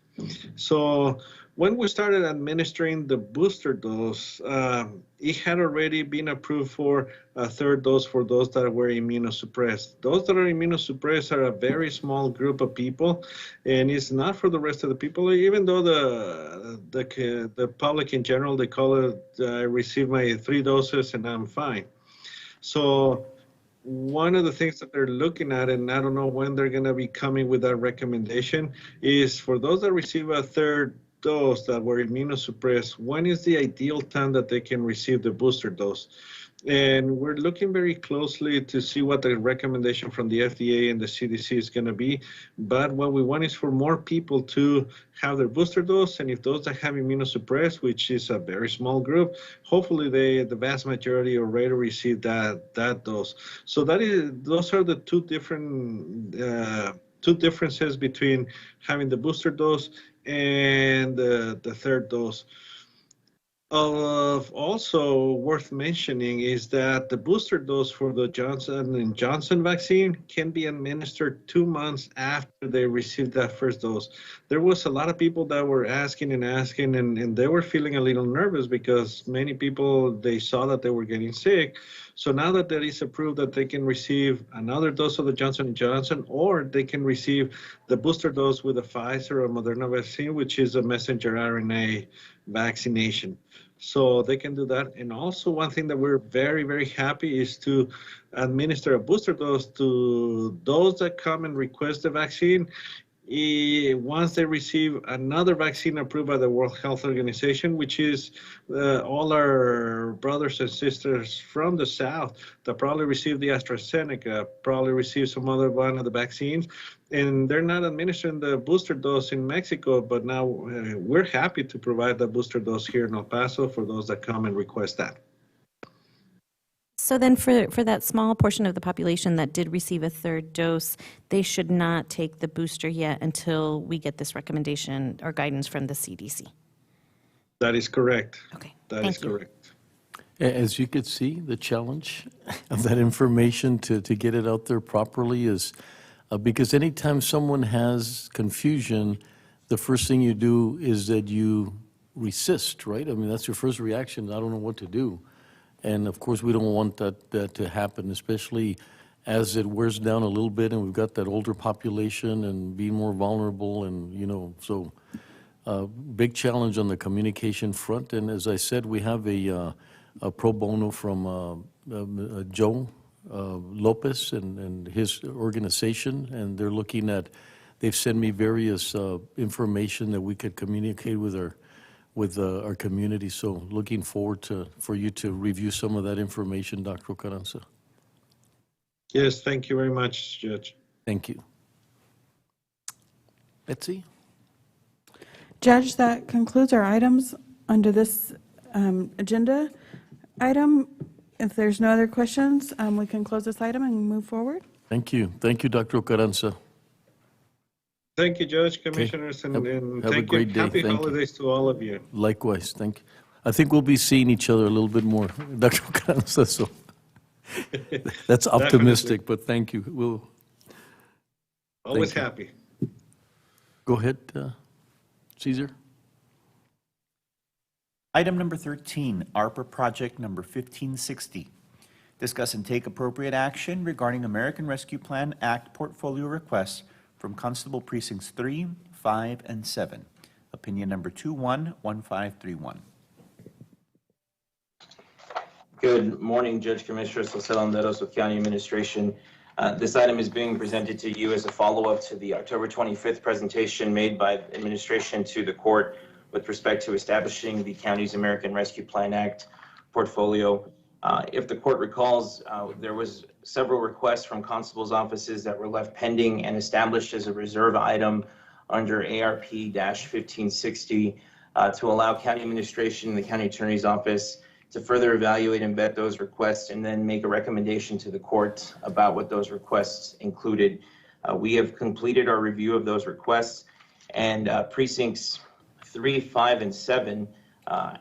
So when we started administering the booster dose, it had already been approved for a third dose for those that were immunosuppressed. Those that are immunosuppressed are a very small group of people, and it's not for the rest of the people, even though the public in general, they call it, I received my 3 doses and I'm fine. So one of the things that they're looking at, and I don't know when they're going to be coming with that recommendation, is for those that receive a third dose that were immunosuppressed, when is the ideal time that they can receive the booster dose? And we're looking very closely to see what the recommendation from the FDA and the CDC is going to be. But what we want is for more people to have their booster dose. And if those that have immunosuppressed, which is a very small group, hopefully the vast majority already received that dose. So those are the 2 differences between having the booster dose and the third dose. Also worth mentioning is that the booster dose for the Johnson & Johnson vaccine can be administered 2 months after they received that first dose. There was a lot of people that were asking, and they were feeling a little nervous because many people, they saw that they were getting sick. So now that that is approved that they can receive another dose of the Johnson & Johnson, or they can receive the booster dose with a Pfizer or Moderna vaccine, which is a messenger RNA vaccination. So they can do that. And also one thing that we're very, very happy is to administer a booster dose to those that come and request the vaccine. Once they receive another vaccine approved by the World Health Organization, which is all our brothers and sisters from the South that probably received the AstraZeneca, probably received some other one of the vaccines, and they're not administering the booster dose in Mexico, but now we're happy to provide the booster dose here in El Paso for those that come and request that. So then for that small portion of the population that did receive a third dose, they should not take the booster yet until we get this recommendation or guidance from the CDC. That is correct. Okay. That is correct. As you could see, the challenge of that information to get it out there properly is because anytime someone has confusion, the first thing you do is that you resist, right? I mean, that's your first reaction. I don't know what to do. And of course, we don't want that to happen, especially as it wears down a little bit and we've got that older population and being more vulnerable and, so big challenge on the communication front. And as I said, we have a pro bono from Joe Lopez and his organization, and they're looking at, they've sent me various information that we could communicate with our community. So looking forward for you to review some of that information, Dr. Carranza. Yes, thank you very much, Judge. Thank you. Betsy? Judge, that concludes our items under this agenda item. If there's no other questions, we can close this item and move forward. Thank you. Thank you, Dr. Carranza. Thank you, Judge, Commissioners, and have a thank great you. day. Happy Thank you. holidays to all of you. Likewise, thank you. I think we'll be seeing each other a little bit more, Dr. Carranza, so that's optimistic, but thank you. We'll Always thank you. happy. Go ahead, Caesar. Item number 13, ARPA project number 1560. Discuss and take appropriate action regarding American Rescue Plan Act portfolio requests from Constable Precincts 3, 5, and 7. Opinion number 211531. Good morning, Judge Commissioners, Jose Landeros with County Administration. This item is being presented to you as a follow-up to the October 25th presentation made by the administration to the court with respect to establishing the county's American Rescue Plan Act portfolio. If the court recalls, there was several requests from constables' offices that were left pending and established as a reserve item under ARP-1560 to allow county administration and the county attorney's office to further evaluate and vet those requests and then make a recommendation to the court about what those requests included. We have completed our review of those requests, and precincts 3, 5, and 7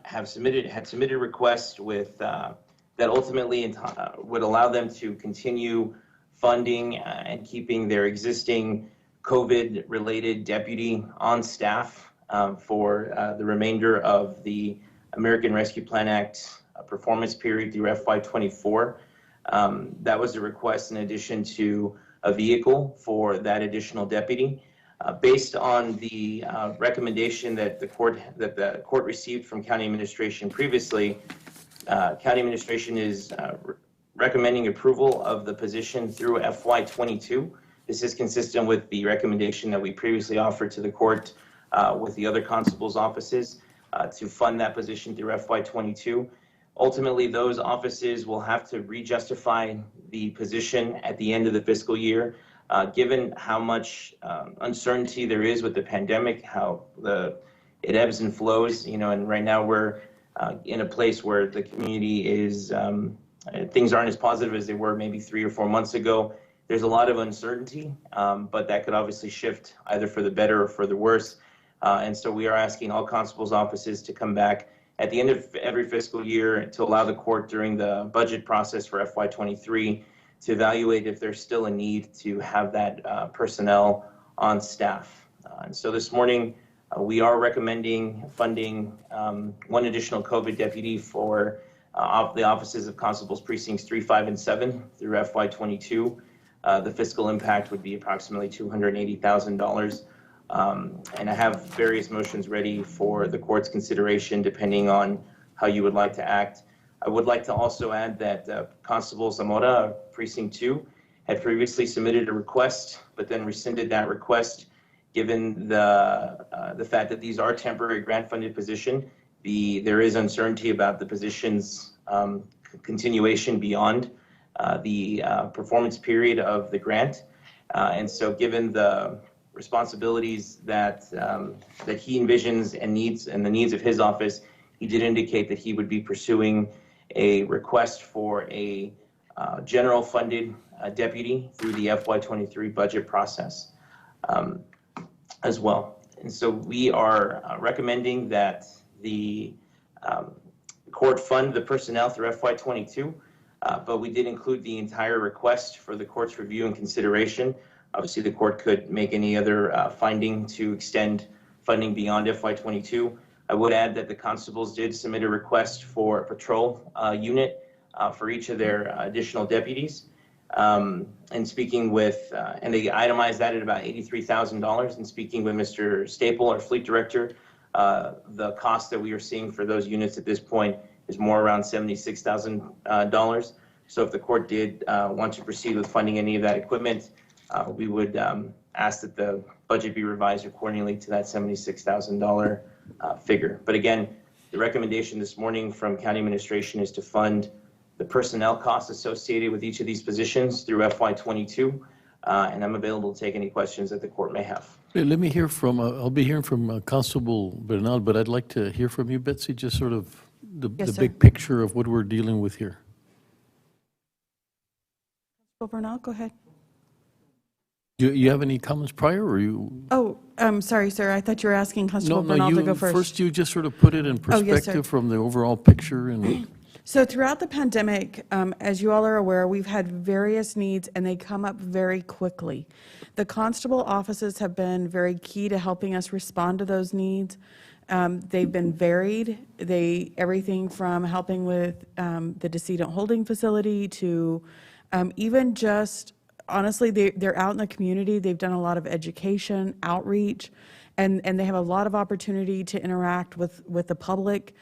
had submitted requests with that ultimately would allow them to continue funding and keeping their existing COVID-related deputy on staff for the remainder of the American Rescue Plan Act performance period through FY24. That was a request in addition to a vehicle for that additional deputy. Based on the recommendation that the court received from county administration previously, county administration is recommending approval of the position through FY22. This is consistent with the recommendation that we previously offered to the court with the other constables' offices to fund that position through FY22. Ultimately, those offices will have to re-justify the position at the end of the fiscal year. Given how much uncertainty there is with the pandemic, how it ebbs and flows, and right now we're in a place where the community is, things aren't as positive as they were maybe 3 or 4 months ago. There's a lot of uncertainty, but that could obviously shift either for the better or for the worse. And so we are asking all constables' offices to come back at the end of every fiscal year to allow the court during the budget process for FY23 to evaluate if there's still a need to have that personnel on staff. And so this morning, we are recommending funding one additional COVID deputy for the offices of Constables Precincts 3, 5, and 7 through FY22. The fiscal impact would be approximately $280,000. And I have various motions ready for the court's consideration depending on how you would like to act. I would like to also add that Constable Zamora, Precinct 2, had previously submitted a request, but then rescinded that request given the fact that these are temporary grant-funded position. There is uncertainty about the position's continuation beyond the performance period of the grant. And so given the responsibilities that he envisions and needs and the needs of his office, he did indicate that he would be pursuing a request for a general funded deputy through the FY23 budget process as well. And so we are recommending that the court fund the personnel through FY22, but we did include the entire request for the court's review and consideration. Obviously, the court could make any other finding to extend funding beyond FY22. I would add that the constables did submit a request for a patrol unit for each of their additional deputies. And speaking with, and they itemized that at about $83,000. And speaking with Mr. Staple, our fleet director, the cost that we are seeing for those units at this point is more around $76,000. So if the court did want to proceed with funding any of that equipment, we would ask that the budget be revised accordingly to that $76,000 figure. But again, the recommendation this morning from county administration is to fund the personnel costs associated with each of these positions through FY22, and I'm available to take any questions that the court may have. Hey, let me hear from, I'll be hearing from Constable Bernal, but I'd like to hear from you, Betsy, just sort of the big picture of what we're dealing with here. Constable Bernal, go ahead. You have any comments prior, or you? Oh, sorry, sir. I thought you were asking Constable Bernal to go first. First, you just sort of put it in perspective from the overall picture. And so throughout the pandemic, as you all are aware, we've had various needs, and they come up very quickly. The constable offices have been very key to helping us respond to those needs. They've been varied. Everything from helping with the decedent holding facility to even just, honestly, they're out in the community. They've done a lot of education, outreach, and they have a lot of opportunity to interact with the public.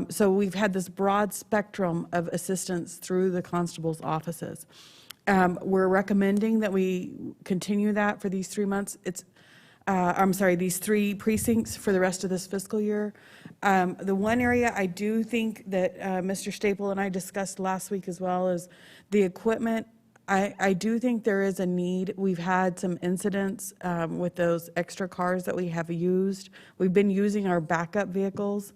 So we've had this broad spectrum of assistance through the constable's offices. We're recommending that we continue that for these 3 months. These 3 precincts for the rest of this fiscal year. The one area I do think that Mr. Staple and I discussed last week as well is the equipment. I do think there is a need. We've had some incidents with those extra cars that we have used. We've been using our backup vehicles,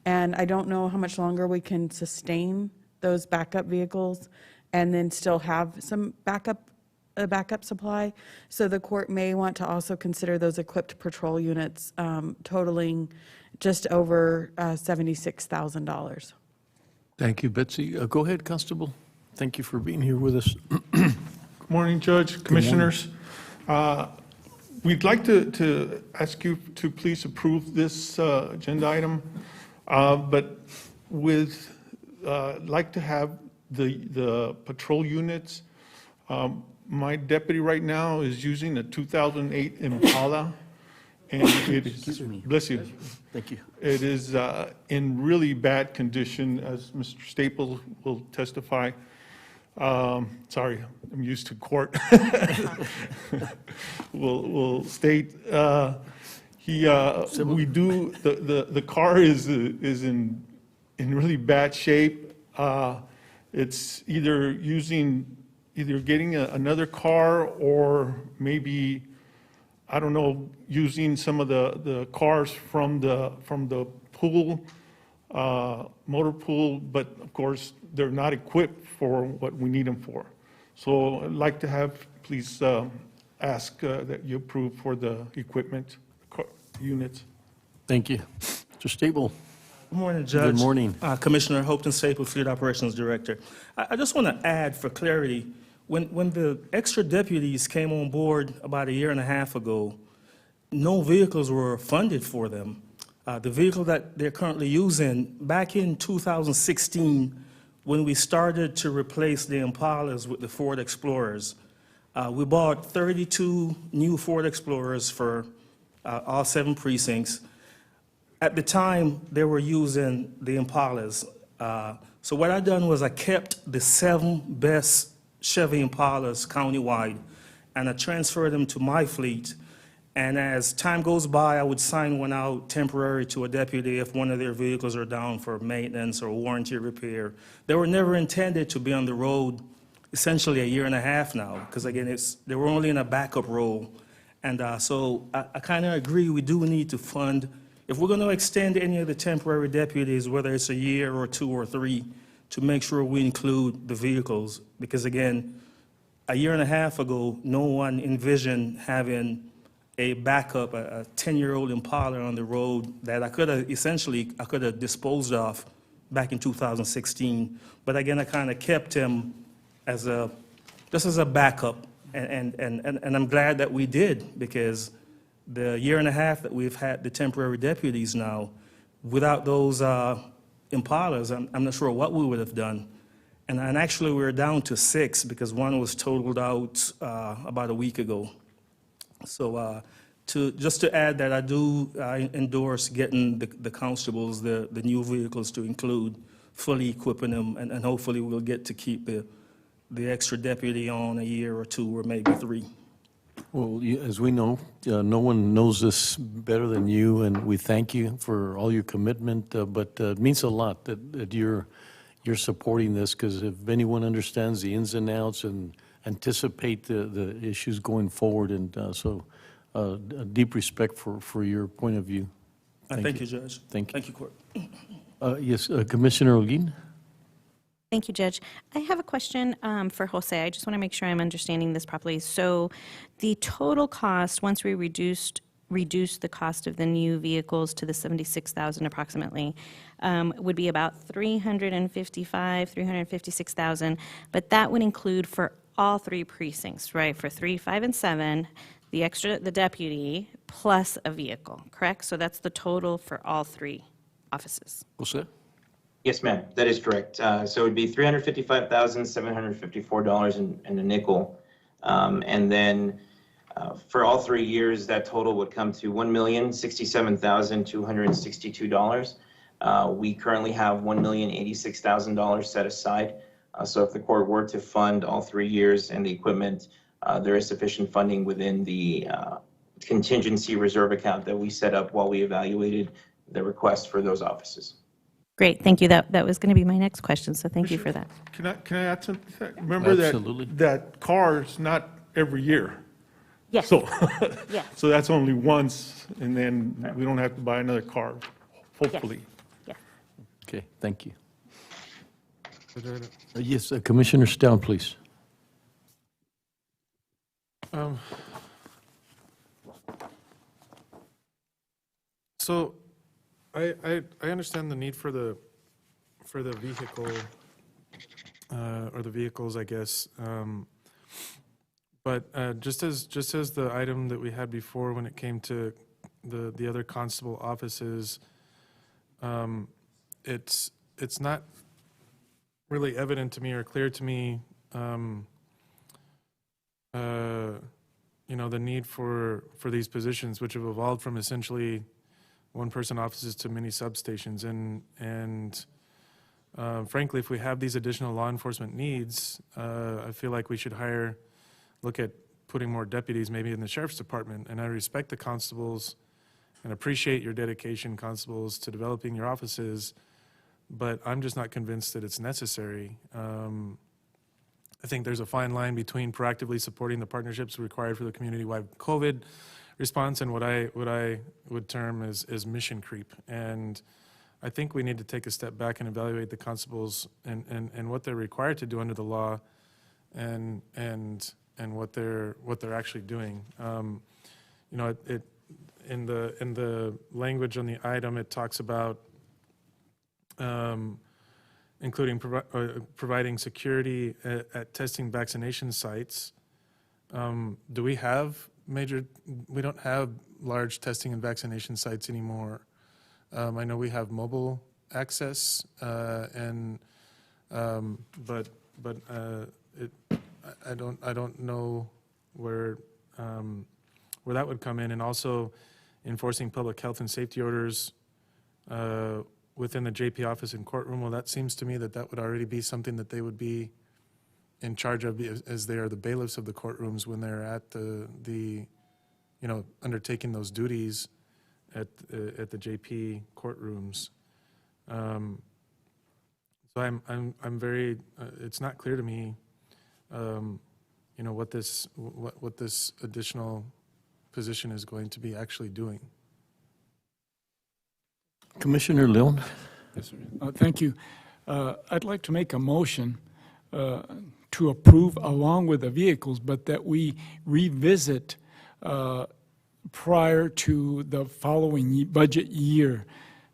and I don't know how much longer we can sustain those backup vehicles and then still have some backup supply. So the court may want to also consider those equipped patrol units totaling just over $76,000. Thank you, Betsy. Go ahead, Constable. Thank you for being here with us. Good morning, Judge, Commissioners. We'd like to ask you to please approve this agenda item, but with like to have the patrol units. My deputy right now is using a 2008 Impala, and it is, bless you. Thank you. It is in really bad condition, as Mr. Staples will testify. Sorry, I'm used to court. We'll state, we do, the car is in really bad shape. It's either getting another car or maybe, I don't know, using some of the cars from the pool, motor pool, but of course, they're not equipped for what we need them for. So I'd like to have, please ask that you approve for the equipment units. Thank you. Mr. Stable. Good morning, Judge. Good morning. Commissioner Hopeton Staple, Fleet Operations Director. I just want to add for clarity, when the extra deputies came on board about a year and a half ago, no vehicles were funded for them. The vehicle that they're currently using, back in 2016, when we started to replace the Impalas with the Ford Explorers, we bought 32 new Ford Explorers for all 7 precincts. At the time, they were using the Impalas. So what I done was I kept the 7 best Chevy Impalas countywide, and I transferred them to my fleet. And as time goes by, I would sign one out temporary to a deputy if one of their vehicles are down for maintenance or warranty repair. They were never intended to be on the road essentially a year and a half now, because again, they were only in a backup role. And so I kind of agree we do need to fund, if we're going to extend any of the temporary deputies, whether it's a year or 2 or 3, to make sure we include the vehicles. Because again, a year and a half ago, no one envisioned having a backup, a 10-year-old Impala on the road that I could have disposed of back in 2016. But again, I kind of kept him as just as a backup. And I'm glad that we did, because the year and a half that we've had the temporary deputies now, without those Impalas, I'm not sure what we would have done. And actually, we're down to 6 because one was totaled out about a week ago. So just to add that, I endorse getting the constables, the new vehicles to include, fully equipping them, and hopefully we'll get to keep the extra deputy on a year or 2 or maybe 3. Well, as we know, no one knows this better than you, and we thank you for all your commitment, but it means a lot that you're supporting this, because if anyone understands the ins and outs and anticipate the issues going forward, and so a deep respect for your point of view. Thank you, Judge. Thank you. Thank you, Court. Yes, Commissioner Holguin. Thank you, Judge. I have a question for Jose. I just want to make sure I'm understanding this properly. So the total cost, once we reduce the cost of the new vehicles to the $76,000 approximately, would be about $356,000, but that would include for all 3 precincts, right? For 3, 5, and 7, the deputy plus a vehicle, correct? So that's the total for all 3 offices. Jose? Yes, ma'am, that is correct. So it would be $355,754 and a nickel. And then for all 3 years, that total would come to $1,067,262. We currently have $1,086,000 set aside. So if the court were to fund all 3 years and the equipment, there is sufficient funding within the contingency reserve account that we set up while we evaluated the request for those offices. Great, thank you. That was going to be my next question, so thank you for that. Can I add something to that? Remember that car is not every year. Yes. So, Yes. so that's only once, and then we don't have to buy another car, hopefully. Yes. Okay, thank you. Yes, Commissioner Stout, please. So I understand the need for the vehicle, or the vehicles, I guess. But just as the item that we had before when it came to the other constable offices, it's not really evident to me or clear to me, the need for these positions, which have evolved from essentially one-person offices to many substations. And frankly, if we have these additional law enforcement needs, I feel like we should look at putting more deputies maybe in the sheriff's department. And I respect the constables and appreciate your dedication, constables, to developing your offices, but I'm just not convinced that it's necessary. I think there's a fine line between proactively supporting the partnerships required for the community-wide COVID response and what I would term as mission creep. And I think we need to take a step back and evaluate the constables and what they're required to do under the law and what they're actually doing. In the language on the item, it talks about including providing security at testing vaccination sites. Do we have we don't have large testing and vaccination sites anymore. I know we have mobile access, but I don't know where that would come in, and also enforcing public health and safety orders within the JP office and courtroom. Well, that seems to me that would already be something that they would be in charge of, as they are the bailiffs of the courtrooms when they're at the undertaking those duties at the JP courtrooms. So I'm very. It's not clear to me, what this additional position is going to be actually doing. Commissioner Leon. Yes, sir. Thank you. I'd like to make a motion to approve along with the vehicles, but that we revisit prior to the following budget year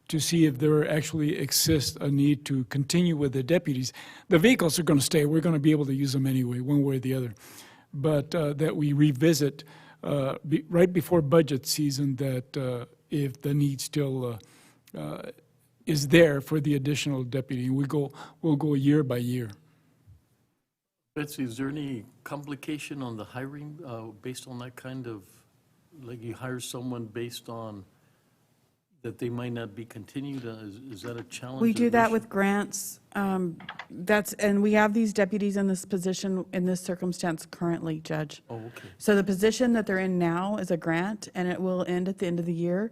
to see if there actually exists a need to continue with the deputies. The vehicles are going to stay. We're going to be able to use them anyway, one way or the other. But that we revisit right before budget season, that if the need still is there for the additional deputy, we'll go year by year. Betsy, is there any complication on the hiring based on that kind of, like you hire someone based on that they might not be continued? Is that a challenge? We do that with grants. And we have these deputies in this position, in this circumstance currently, Judge. Oh, okay. So the position that they're in now is a grant, and it will end at the end of the year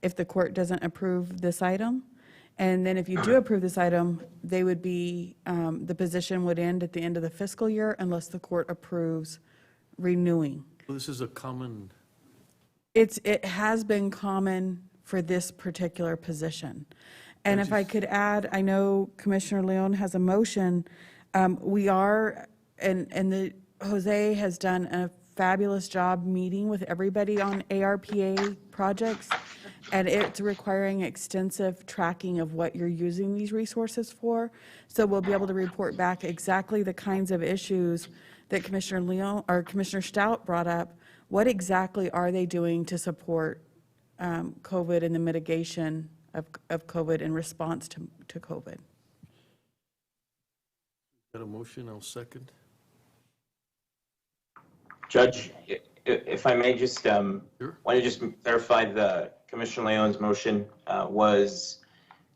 if the court doesn't approve this item. And then if you do approve this item, they would be, the position would end at the end of the fiscal year unless the court approves renewing. Well, this is a common. It has been common for this particular position. And if I could add, I know Commissioner Leon has a motion. We are, Jose has done a fabulous job meeting with everybody on ARPA projects, and it's requiring extensive tracking of what you're using these resources for. So we'll be able to report back exactly the kinds of issues that Commissioner Leon or Commissioner Stout brought up. What exactly are they doing to support COVID and the mitigation of COVID in response to COVID? Got a motion? I'll second. Judge, if I may just want to just clarify, the Commissioner Leon's motion was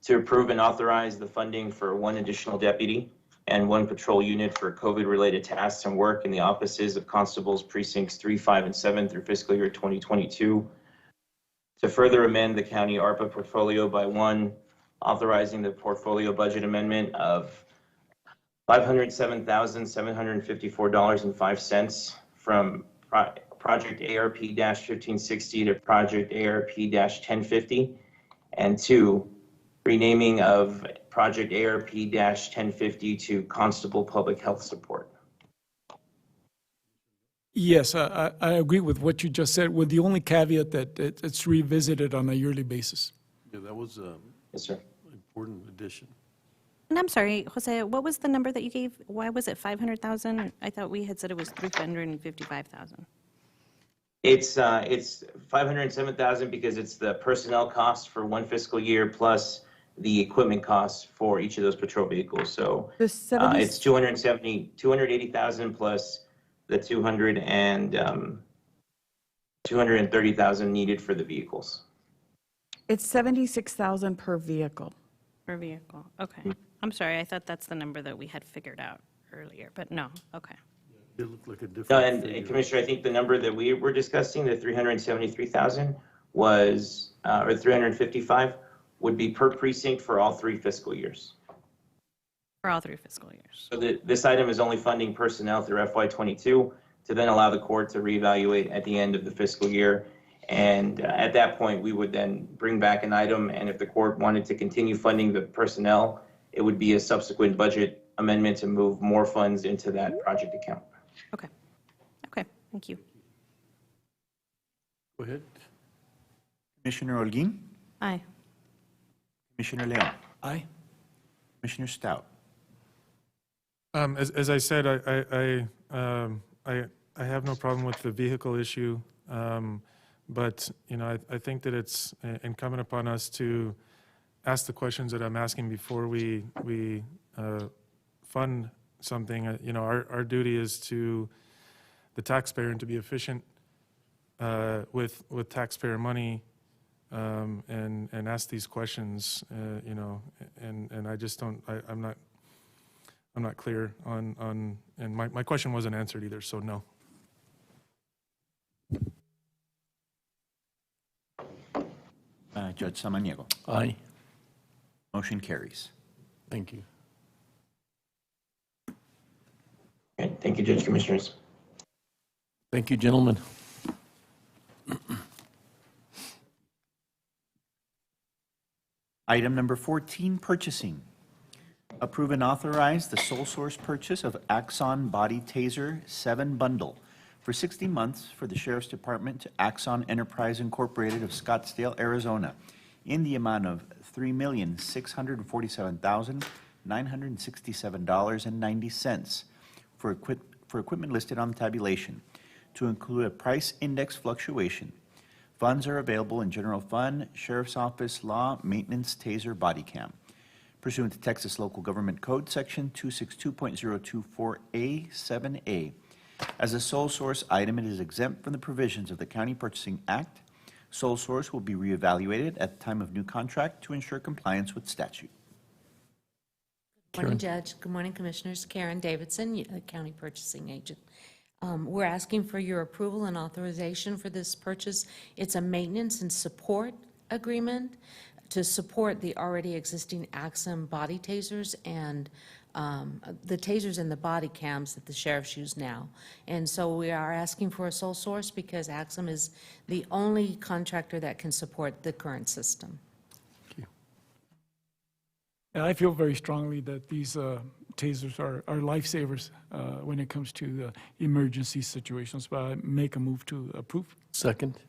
to approve and authorize the funding for one additional deputy and one patrol unit for COVID-related tasks and work in the offices of constables precincts 3, 5, and 7 through fiscal year 2022. To further amend the county ARPA portfolio by 1, authorizing the portfolio budget amendment of $507,754.05 from Project ARP-1560 to Project ARP-1050, and 2, renaming of Project ARP-1050 to Constable Public Health Support. Yes, I agree with what you just said, with the only caveat that it's revisited on a yearly basis. Yeah, that was an Yes, sir. important addition. And I'm sorry, Jose, what was the number that you gave? Why was it 500,000? I thought we had said it was 355,000. It's 507,000 because it's the personnel costs for one fiscal year plus the equipment costs for each of those patrol vehicles. So it's 280,000 plus the 230,000 needed for the vehicles. It's 76,000 per vehicle. Per vehicle, okay. I'm sorry, I thought that's the number that we had figured out earlier, but no, okay. It looked like a different No, and figure. Commissioner, I think the number that we were discussing, the 373,000 was, or 355, would be per precinct for all 3 fiscal years. For all 3 fiscal years. So this item is only funding personnel through FY22 to then allow the court to reevaluate at the end of the fiscal year. And at that point, we would then bring back an item, and if the court wanted to continue funding the personnel, it would be a subsequent budget amendment to move more funds into that project account. Okay, okay, thank you. Go ahead. Commissioner Holguin? Aye. Commissioner Leon? Aye. Commissioner Stout? As I said, I have no problem with the vehicle issue, but I think that it's incumbent upon us to ask the questions that I'm asking before we fund something. Our duty is to the taxpayer and to be efficient with taxpayer money, and ask these questions. And I just don't. I'm not clear on and my question wasn't answered either. So no. Judge Samaniego? Aye. Motion carries. Thank you. Okay, thank you, Judge Commissioners. Thank you, gentlemen. Item number 14, purchasing. Approve and authorize the sole source purchase of Axon Body Taser 7 bundle for 60 months for the Sheriff's Department to Axon Enterprise Incorporated of Scottsdale, Arizona, in the amount of $3,647,967.90 for equipment listed on the tabulation, to include a price index fluctuation. Funds are available in General Fund, Sheriff's Office, Law, Maintenance, Taser, Body Cam. Pursuant to Texas Local Government Code, Section 262.024A, 7A. As a sole source item, it is exempt from the provisions of the County Purchasing Act. Sole source will be reevaluated at the time of new contract to ensure compliance with statute. Good morning, Judge. Good morning, Commissioners. Karen Davidson, the County Purchasing Agent. We're asking for your approval and authorization for this purchase. It's a maintenance and support agreement to support the already existing Axon body tasers and the tasers and the body cams that the sheriffs use now. And so we are asking for a sole source because Axon is the only contractor that can support the current system. And I feel very strongly that these tasers are lifesavers when it comes to emergency situations, but I make a move to approve. Second.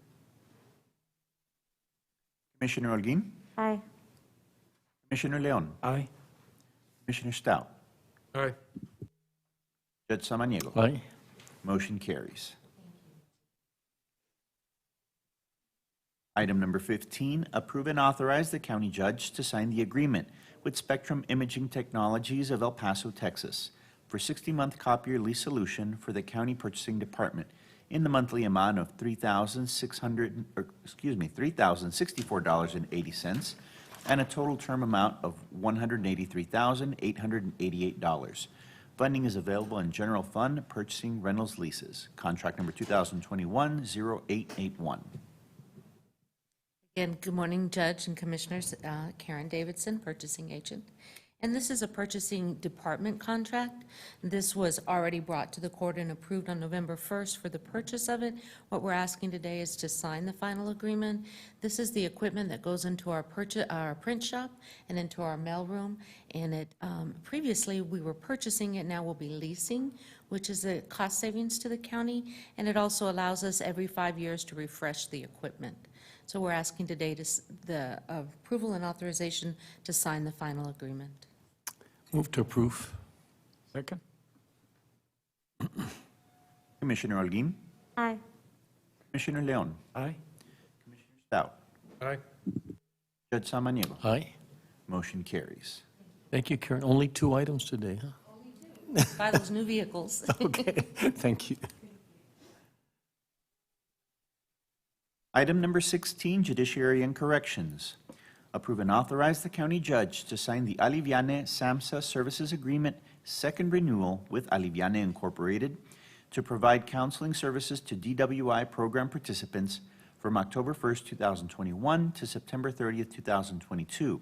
Commissioner Holguin? Aye. Commissioner Leon? Aye. Commissioner Stout? Aye. Judge Samaniego? Aye. Motion carries. Item number 15, approve and authorize the county judge to sign the agreement with Spectrum Imaging Technologies of El Paso, Texas, for 60-month copier lease solution for the county purchasing department in the monthly amount of $3,064.80 and a total term amount of $183,888. Funding is available in General Fund Purchasing Rentals Leases. Contract number 2021-0881. Again, good morning, Judge and Commissioners. Karen Davidson, Purchasing Agent. And this is a purchasing department contract. This was already brought to the court and approved on November 1st for the purchase of it. What we're asking today is to sign the final agreement. This is the equipment that goes into our print shop and into our mailroom. And it previously we were purchasing it, now we'll be leasing, which is a cost savings to the county. And it also allows us every 5 years to refresh the equipment. So we're asking today the approval and authorization to sign the final agreement. Move to approve. Second? Commissioner Holguin, Aye. Commissioner Leon, Aye. Commissioner Stout, Aye. Judge Samaniego. Aye. Motion carries. Thank you, Karen. Only 2 items today, huh? Buy those new vehicles. Okay, thank you. Item number 16, Judiciary and Corrections. Approve and authorize the county judge to sign the Aliviane SAMHSA Services Agreement second renewal with Aliviane Incorporated to provide counseling services to DWI program participants from October 1st, 2021 to September 30th, 2022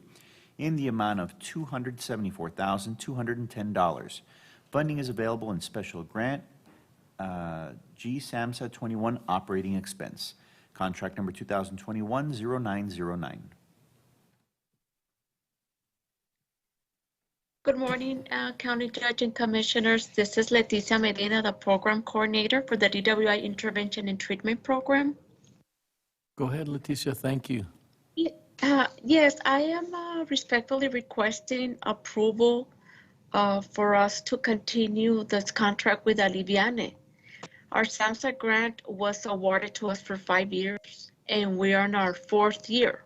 in the amount of $274,210. Funding is available in special grant G SAMHSA 21 operating expense. Contract number 2021-0909. Good morning, County Judge and Commissioners. This is Leticia Medina, the Program Coordinator for the DWI Intervention and Treatment Program. Go ahead, Leticia. Thank you. Yes, I am respectfully requesting approval for us to continue this contract with Aliviane. Our SAMHSA grant was awarded to us for 5 years, and we are in our 4th year.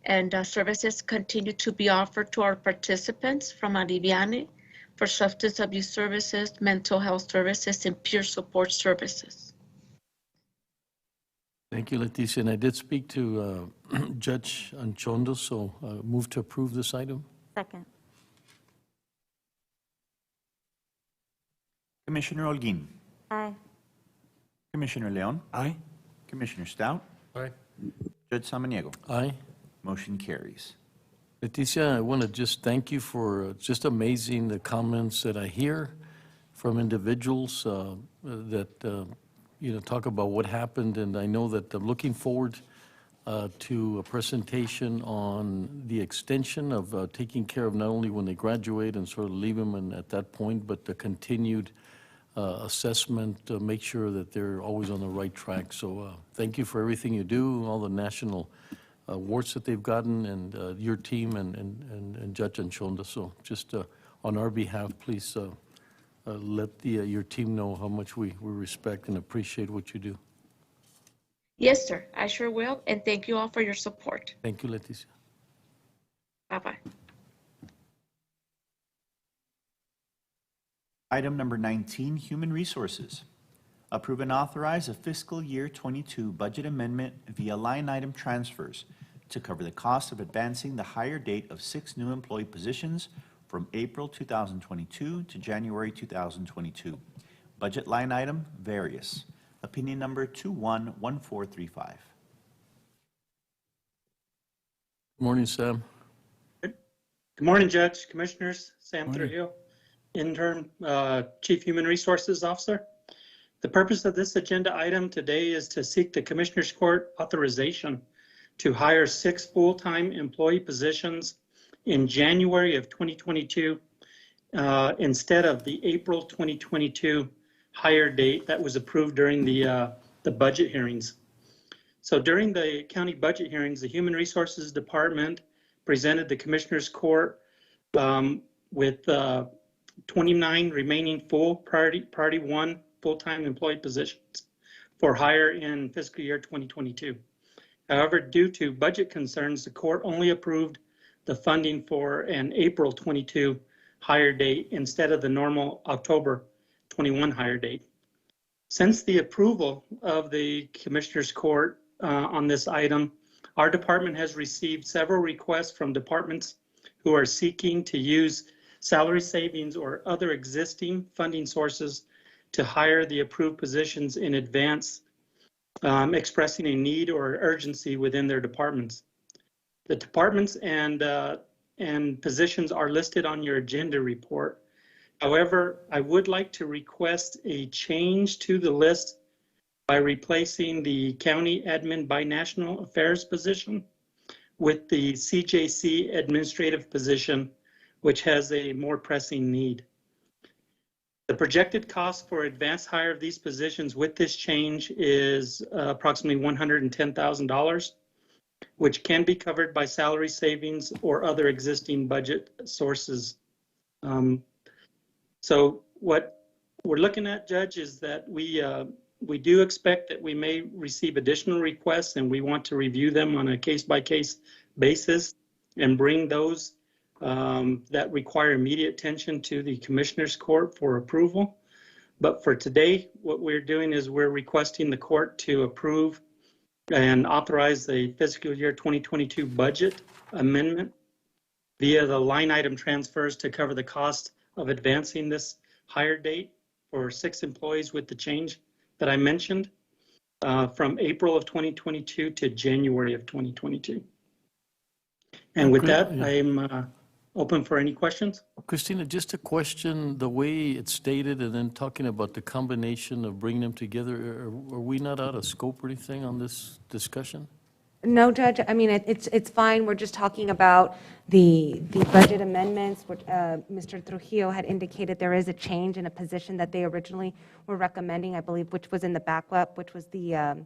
And services continue to be offered to our participants from Aliviane for substance abuse services, mental health services, and peer support services. Thank you, Leticia. And I did speak to Judge Anchondo, so move to approve this item. Second. Commissioner Holguin, Aye. Commissioner Leon, Aye. Commissioner Stout, Aye. Judge Samaniego. Aye. Motion carries. Leticia, I want to just thank you for just amazing the comments that I hear from individuals that talk about what happened, and I know that I'm looking forward to a presentation on the extension of taking care of not only when they graduate and sort of leave them and at that point, but the continued assessment to make sure that they're always on the right track. So thank you for everything you do, all the national awards that they've gotten, and your team and Judge Anchonda. So just on our behalf, please let your team know how much we respect and appreciate what you do. Yes, sir, I sure will, and thank you all for your support. Thank you, Leticia. Bye-bye. Item number 19, Human Resources. Approve and authorize a fiscal year 22 budget amendment via line item transfers to cover the cost of advancing the hire date of 6 new employee positions from April 2022 to January 2022. Budget line item, various. Opinion number 211435. Good morning, Sam. Good morning, Judge, Commissioners. Sam Trujillo, Interim Chief Human Resources Officer. The purpose of this agenda item today is to seek the Commissioners Court authorization to hire 6 full-time employee positions in January of 2022 instead of the April 2022 hire date that was approved during the budget hearings. So during the county budget hearings, the Human Resources Department presented the Commissioners Court with 29 remaining priority 1 full-time employee positions for hire in fiscal year 2022. However, due to budget concerns, the court only approved the funding for an April 22 hire date instead of the normal October 21 hire date. Since the approval of the Commissioners Court on this item, our department has received several requests from departments who are seeking to use salary savings or other existing funding sources to hire the approved positions in advance expressing a need or urgency within their departments. The departments and positions are listed on your agenda report. However, I would like to request a change to the list by replacing the County Admin Binational Affairs position with the CJC administrative position, which has a more pressing need. The projected cost for advanced hire of these positions with this change is approximately $110,000, which can be covered by salary savings or other existing budget sources. So what we're looking at, Judge, is that we do expect that we may receive additional requests, and we want to review them on a case-by-case basis and bring those that require immediate attention to the Commissioner's Court for approval. But for today, what we're doing is we're requesting the court to approve and authorize the fiscal year 2022 budget amendment via the line item transfers to cover the cost of advancing this hire date for 6 employees with the change that I mentioned from April of 2022 to January of 2022. And with that, I'm open for any questions. Christina, just a question, the way it's stated and then talking about the combination of bringing them together, are we not out of scope or anything on this discussion? No, Judge, I mean, it's fine. We're just talking about the budget amendments, which Mr. Trujillo had indicated there is a change in a position that they originally were recommending, I believe, which was in the backup, which was the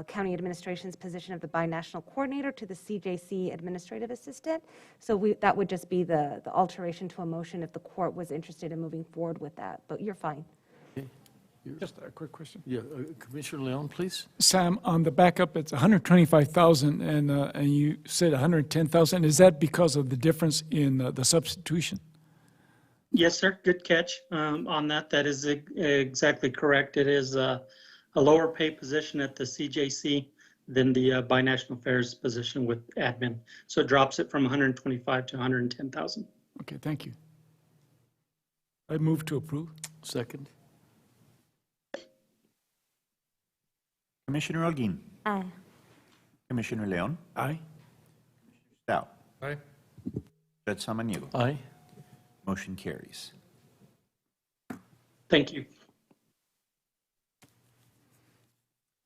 county administration's position of the binational coordinator to the CJC administrative assistant. So that would just be the alteration to a motion if the court was interested in moving forward with that, but you're fine. Okay. Just a quick question. Yeah, Commissioner Leon, please. Sam, on the backup, it's 125,000, and you said 110,000. Is that because of the difference in the substitution? Yes, sir. Good catch on that. That is exactly correct. It is a lower pay position at the CJC than the binational affairs position with admin. So it drops it from 125 to 110,000. Okay, thank you. I move to approve. Second. Commissioner Holguin. Aye. Commissioner Leon. Aye. Stout. Aye. Judge Samaniego. Aye. Motion carries. Thank you.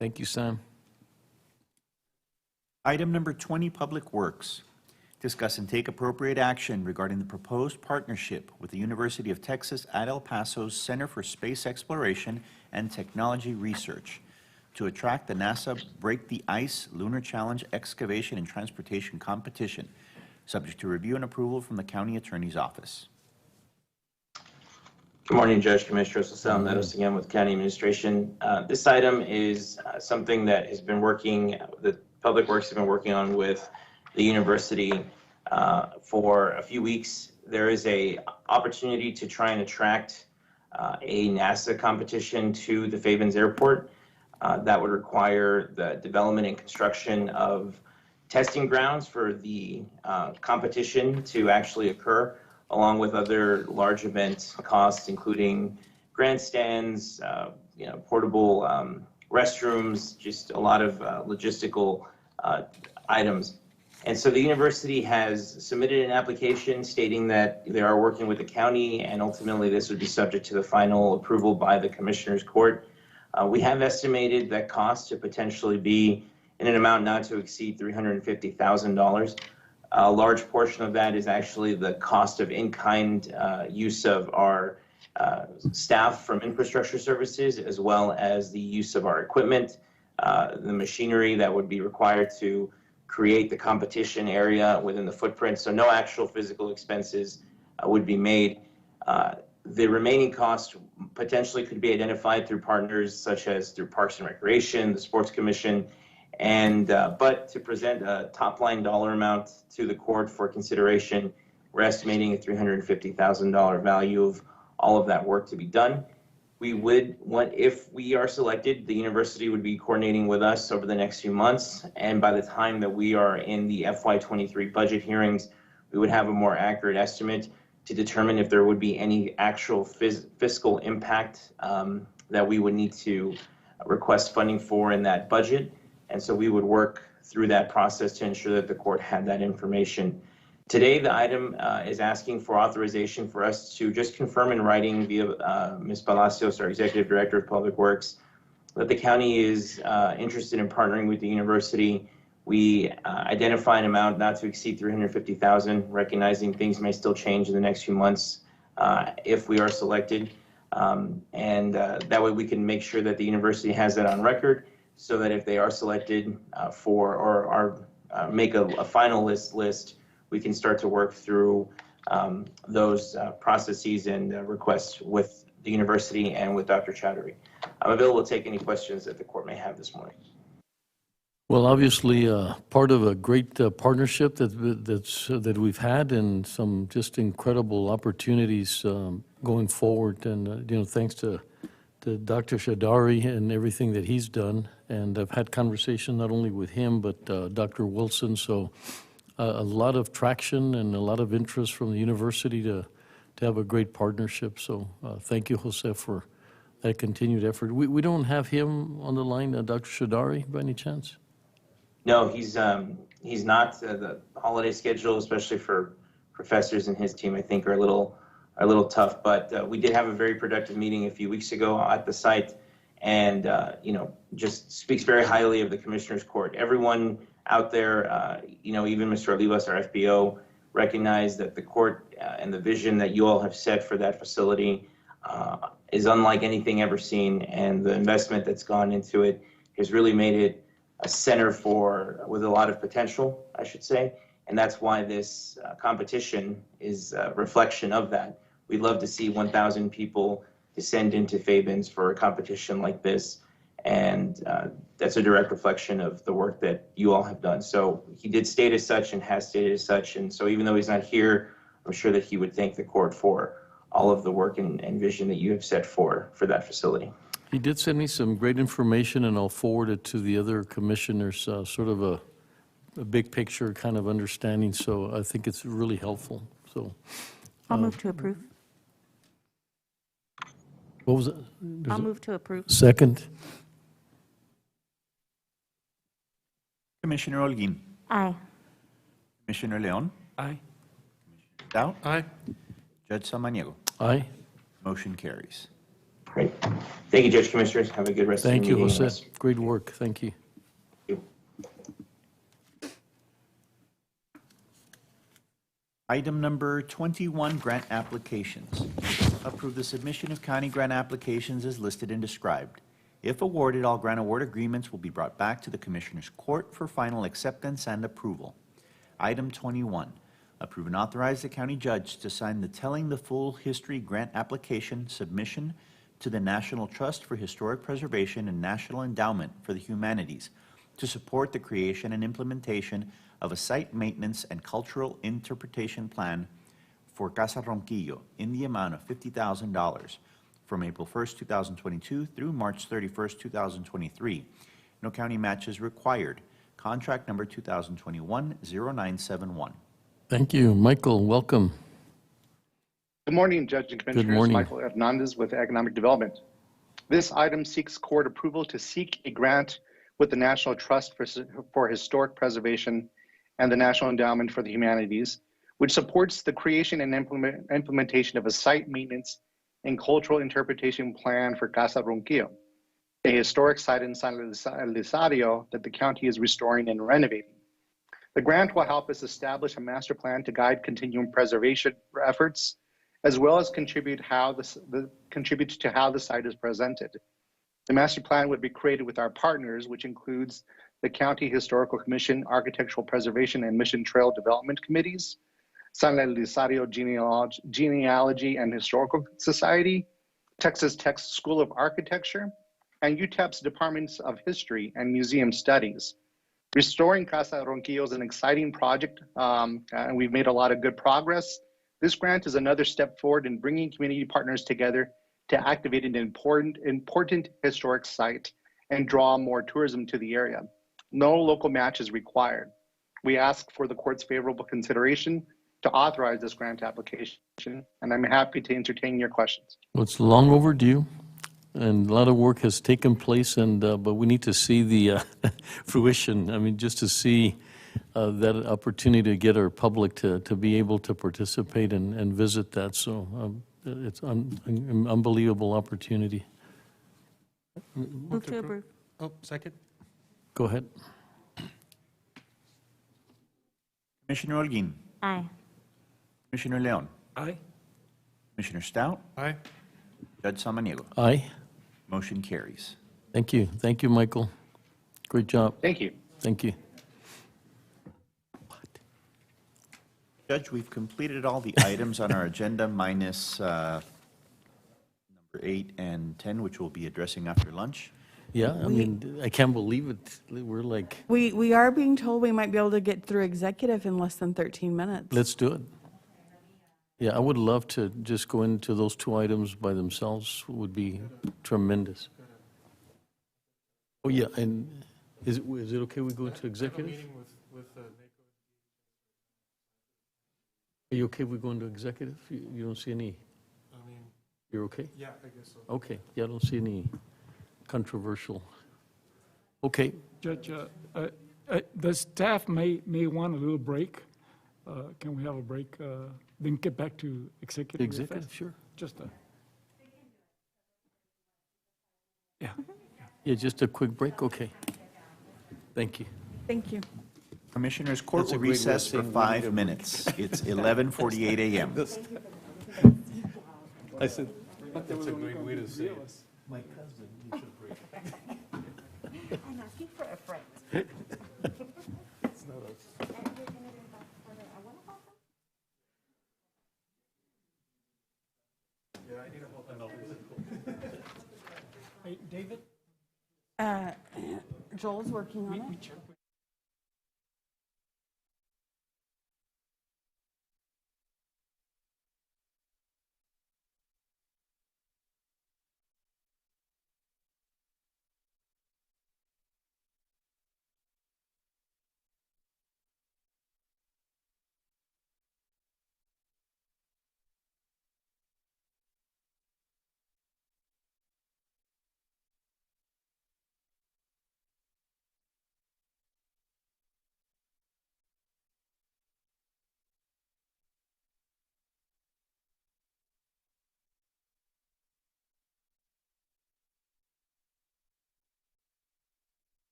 Thank you, Sam. Item number 20, Public Works. Discuss and take appropriate action regarding the proposed partnership with the University of Texas at El Paso's Center for Space Exploration and Technology Research to attract the NASA Break the Ice Lunar Challenge Excavation and Transportation Competition, subject to review and approval from the County Attorney's Office. Good morning, Judge, Commissioner Sosel Netos again with County Administration. This item is something that has been working, the Public Works has been working on with the university for a few weeks. There is a opportunity to try and attract a NASA competition to the Fabens Airport. That would require the development and construction of testing grounds for the competition to actually occur, along with other large event costs, including grandstands, portable restrooms, just a lot of logistical items. And so the university has submitted an application stating that they are working with the county, and ultimately this would be subject to the final approval by the Commissioner's Court. We have estimated that cost to potentially be in an amount not to exceed $350,000. A large portion of that is actually the cost of in-kind use of our staff from infrastructure services, as well as the use of our equipment, the machinery that would be required to create the competition area within the footprint. So no actual physical expenses would be made. The remaining costs potentially could be identified through partners such as through Parks and Recreation, the Sports Commission, and but to present a top-line dollar amount to the court for consideration, we're estimating a $350,000 value of all of that work to be done. We would want, if we are selected, the university would be coordinating with us over the next few months, and by the time that we are in the FY23 budget hearings, we would have a more accurate estimate to determine if there would be any actual fiscal impact that we would need to request funding for in that budget. And so we would work through that process to ensure that the court had that information. Today, the item is asking for authorization for us to just confirm in writing via Ms. Palacios, our Executive Director of Public Works, that the county is interested in partnering with the university. We identify an amount not to exceed $350,000, recognizing things may still change in the next few months if we are selected. That way we can make sure that the university has that on record, so that if they are selected make a finalist list, we can start to work through those processes and requests with the university and with Dr. Chowdhury. I'm available to take any questions that the court may have this morning. Well, obviously, part of a great partnership that we've had, and some just incredible opportunities going forward. And thanks to Dr. Chowdhury and everything that he's done. And I've had conversation not only with him but Dr. Wilson. So a lot of traction and a lot of interest from the university to have a great partnership. So thank you, Jose, for that continued effort. We don't have him on the line, Dr. Chowdhury, by any chance? No, he's not. The holiday schedule, especially for professors and his team, I think are a little tough. But we did have a very productive meeting a few weeks ago at the site, and just speaks very highly of the Commissioner's Court. Everyone out there, even Mr. Olivas, our FBO, recognized that the court and the vision that you all have set for that facility is unlike anything ever seen, and the investment that's gone into it has really made it a center with a lot of potential, I should say, and that's why this competition is a reflection of that. We'd love to see 1,000 people descend into Fabens for a competition like this, and that's a direct reflection of the work that you all have done. So he did state as such and has stated as such, and so even though he's not here, I'm sure that he would thank the court for all of the work and vision that you have set for that facility. He did send me some great information, and I'll forward it to the other commissioners, sort of a big picture kind of understanding, so I think it's really helpful. So I'll move to approve. What was it? I'll move to approve. Second? Commissioner Holguin. Aye. Commissioner Leon. Aye. Dow. Aye. Judge Samaniego. Aye. Motion carries. Great. Thank you, Judge Commissioners. Have a good rest of the Thank you, meeting. Jose. Great work. Thank you. Item number 21, grant applications. Approve the submission of county grant applications as listed and described. If awarded, all grant award agreements will be brought back to the Commissioner's Court for final acceptance and approval. Item 21, approve and authorize the county judge to sign the Telling the Full History grant application submission to the National Trust for Historic Preservation and National Endowment for the Humanities to support the creation and implementation of a site maintenance and cultural interpretation plan for Casa Ronquillo in the amount of $50,000 from April 1st, 2022 through March 31st, 2023. No county matches required. Contract number 2021-0971. Thank you. Michael, welcome. Good morning, Judge and Commissioners. Good morning. Michael Hernandez with Economic Development. This item seeks court approval to seek a grant with the National Trust for Historic Preservation and the National Endowment for the Humanities, which supports the creation and implementation of a site maintenance and cultural interpretation plan for Casa Ronquillo, a historic site in San Elizario that the county is restoring and renovating. The grant will help us establish a master plan to guide continuing preservation efforts, as well as contribute to how the site is presented. The master plan would be created with our partners, which includes the County Historical Commission, Architectural Preservation and Mission Trail Development Committees, San Elizario Genealogy and Historical Society, Texas Tech School of Architecture, and UTEP's Departments of History and Museum Studies. Restoring Casa Ronquillo is an exciting project, and we've made a lot of good progress. This grant is another step forward in bringing community partners together to activate an important historic site and draw more tourism to the area. No local match is required. We ask for the court's favorable consideration to authorize this grant application, and I'm happy to entertain your questions. Well, it's long overdue. and a lot of work has taken place, and but we need to see the fruition. I mean, just to see that opportunity to get our public to be able to participate and visit that. So it's an unbelievable opportunity. Move to approve. Oh, second? Go ahead. Commissioner Holguin. Aye. Commissioner Leon. Aye. Commissioner Stout. Aye. Judge Samaniego. Aye. Motion carries. Thank you. Thank you, Michael. Great job. Thank you. Thank you. Judge, we've completed all the items on our agenda minus number 8 and 10, which we'll be addressing after lunch. Yeah, I mean, I can't believe it. We're like, We are being told we might be able to get through executive in less than 13 minutes. let's do it. Yeah, I would love to just go into those 2 items by themselves. Would be tremendous. Oh, yeah, and is it okay we go into executive? Are you okay we go into executive? You don't see any, you're okay? Yeah, I guess so. Okay, yeah, I don't see any controversial. Okay, Judge, the staff may want a little break. Can we have a break, then get back to executive? real executive, fast? sure. Just a. Yeah. Yeah, just a quick break, okay. Thank you. Thank you. Commissioners, court That's a will great way of recess for saying we need 5 a minutes. It's 11:48 a.m. I said, that's a great way to say it. My cousin, you should break. I'm asking for a friend. It's not us. Yeah, I need a whole. Hey, David? Joel's working on it.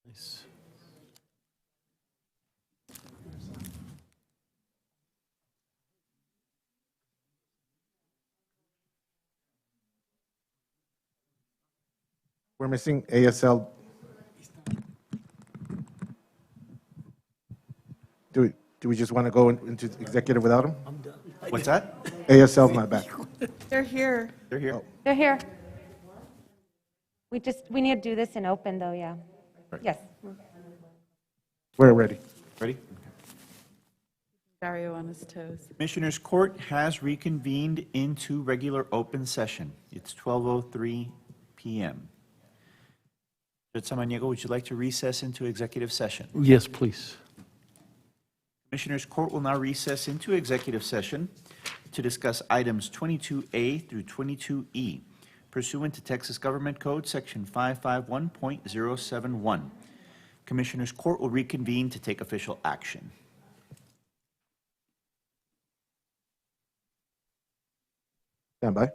Nice. We're missing ASL. Do we just want to go into executive without him? What's that? ASL's not back. They're here. They're here. They're here. We need to do this in open, though, yeah. Yes. We're ready. Ready? Dario on his toes. Commissioners Court has reconvened into regular open session. It's 12:03 p.m. Judge Samaniego, would you like to recess into executive session? Yes, please. Commissioners Court will now recess into executive session to discuss items 22A through 22E pursuant to Texas Government Code Section 551.071. Commissioners Court will reconvene to take official action. Stand by.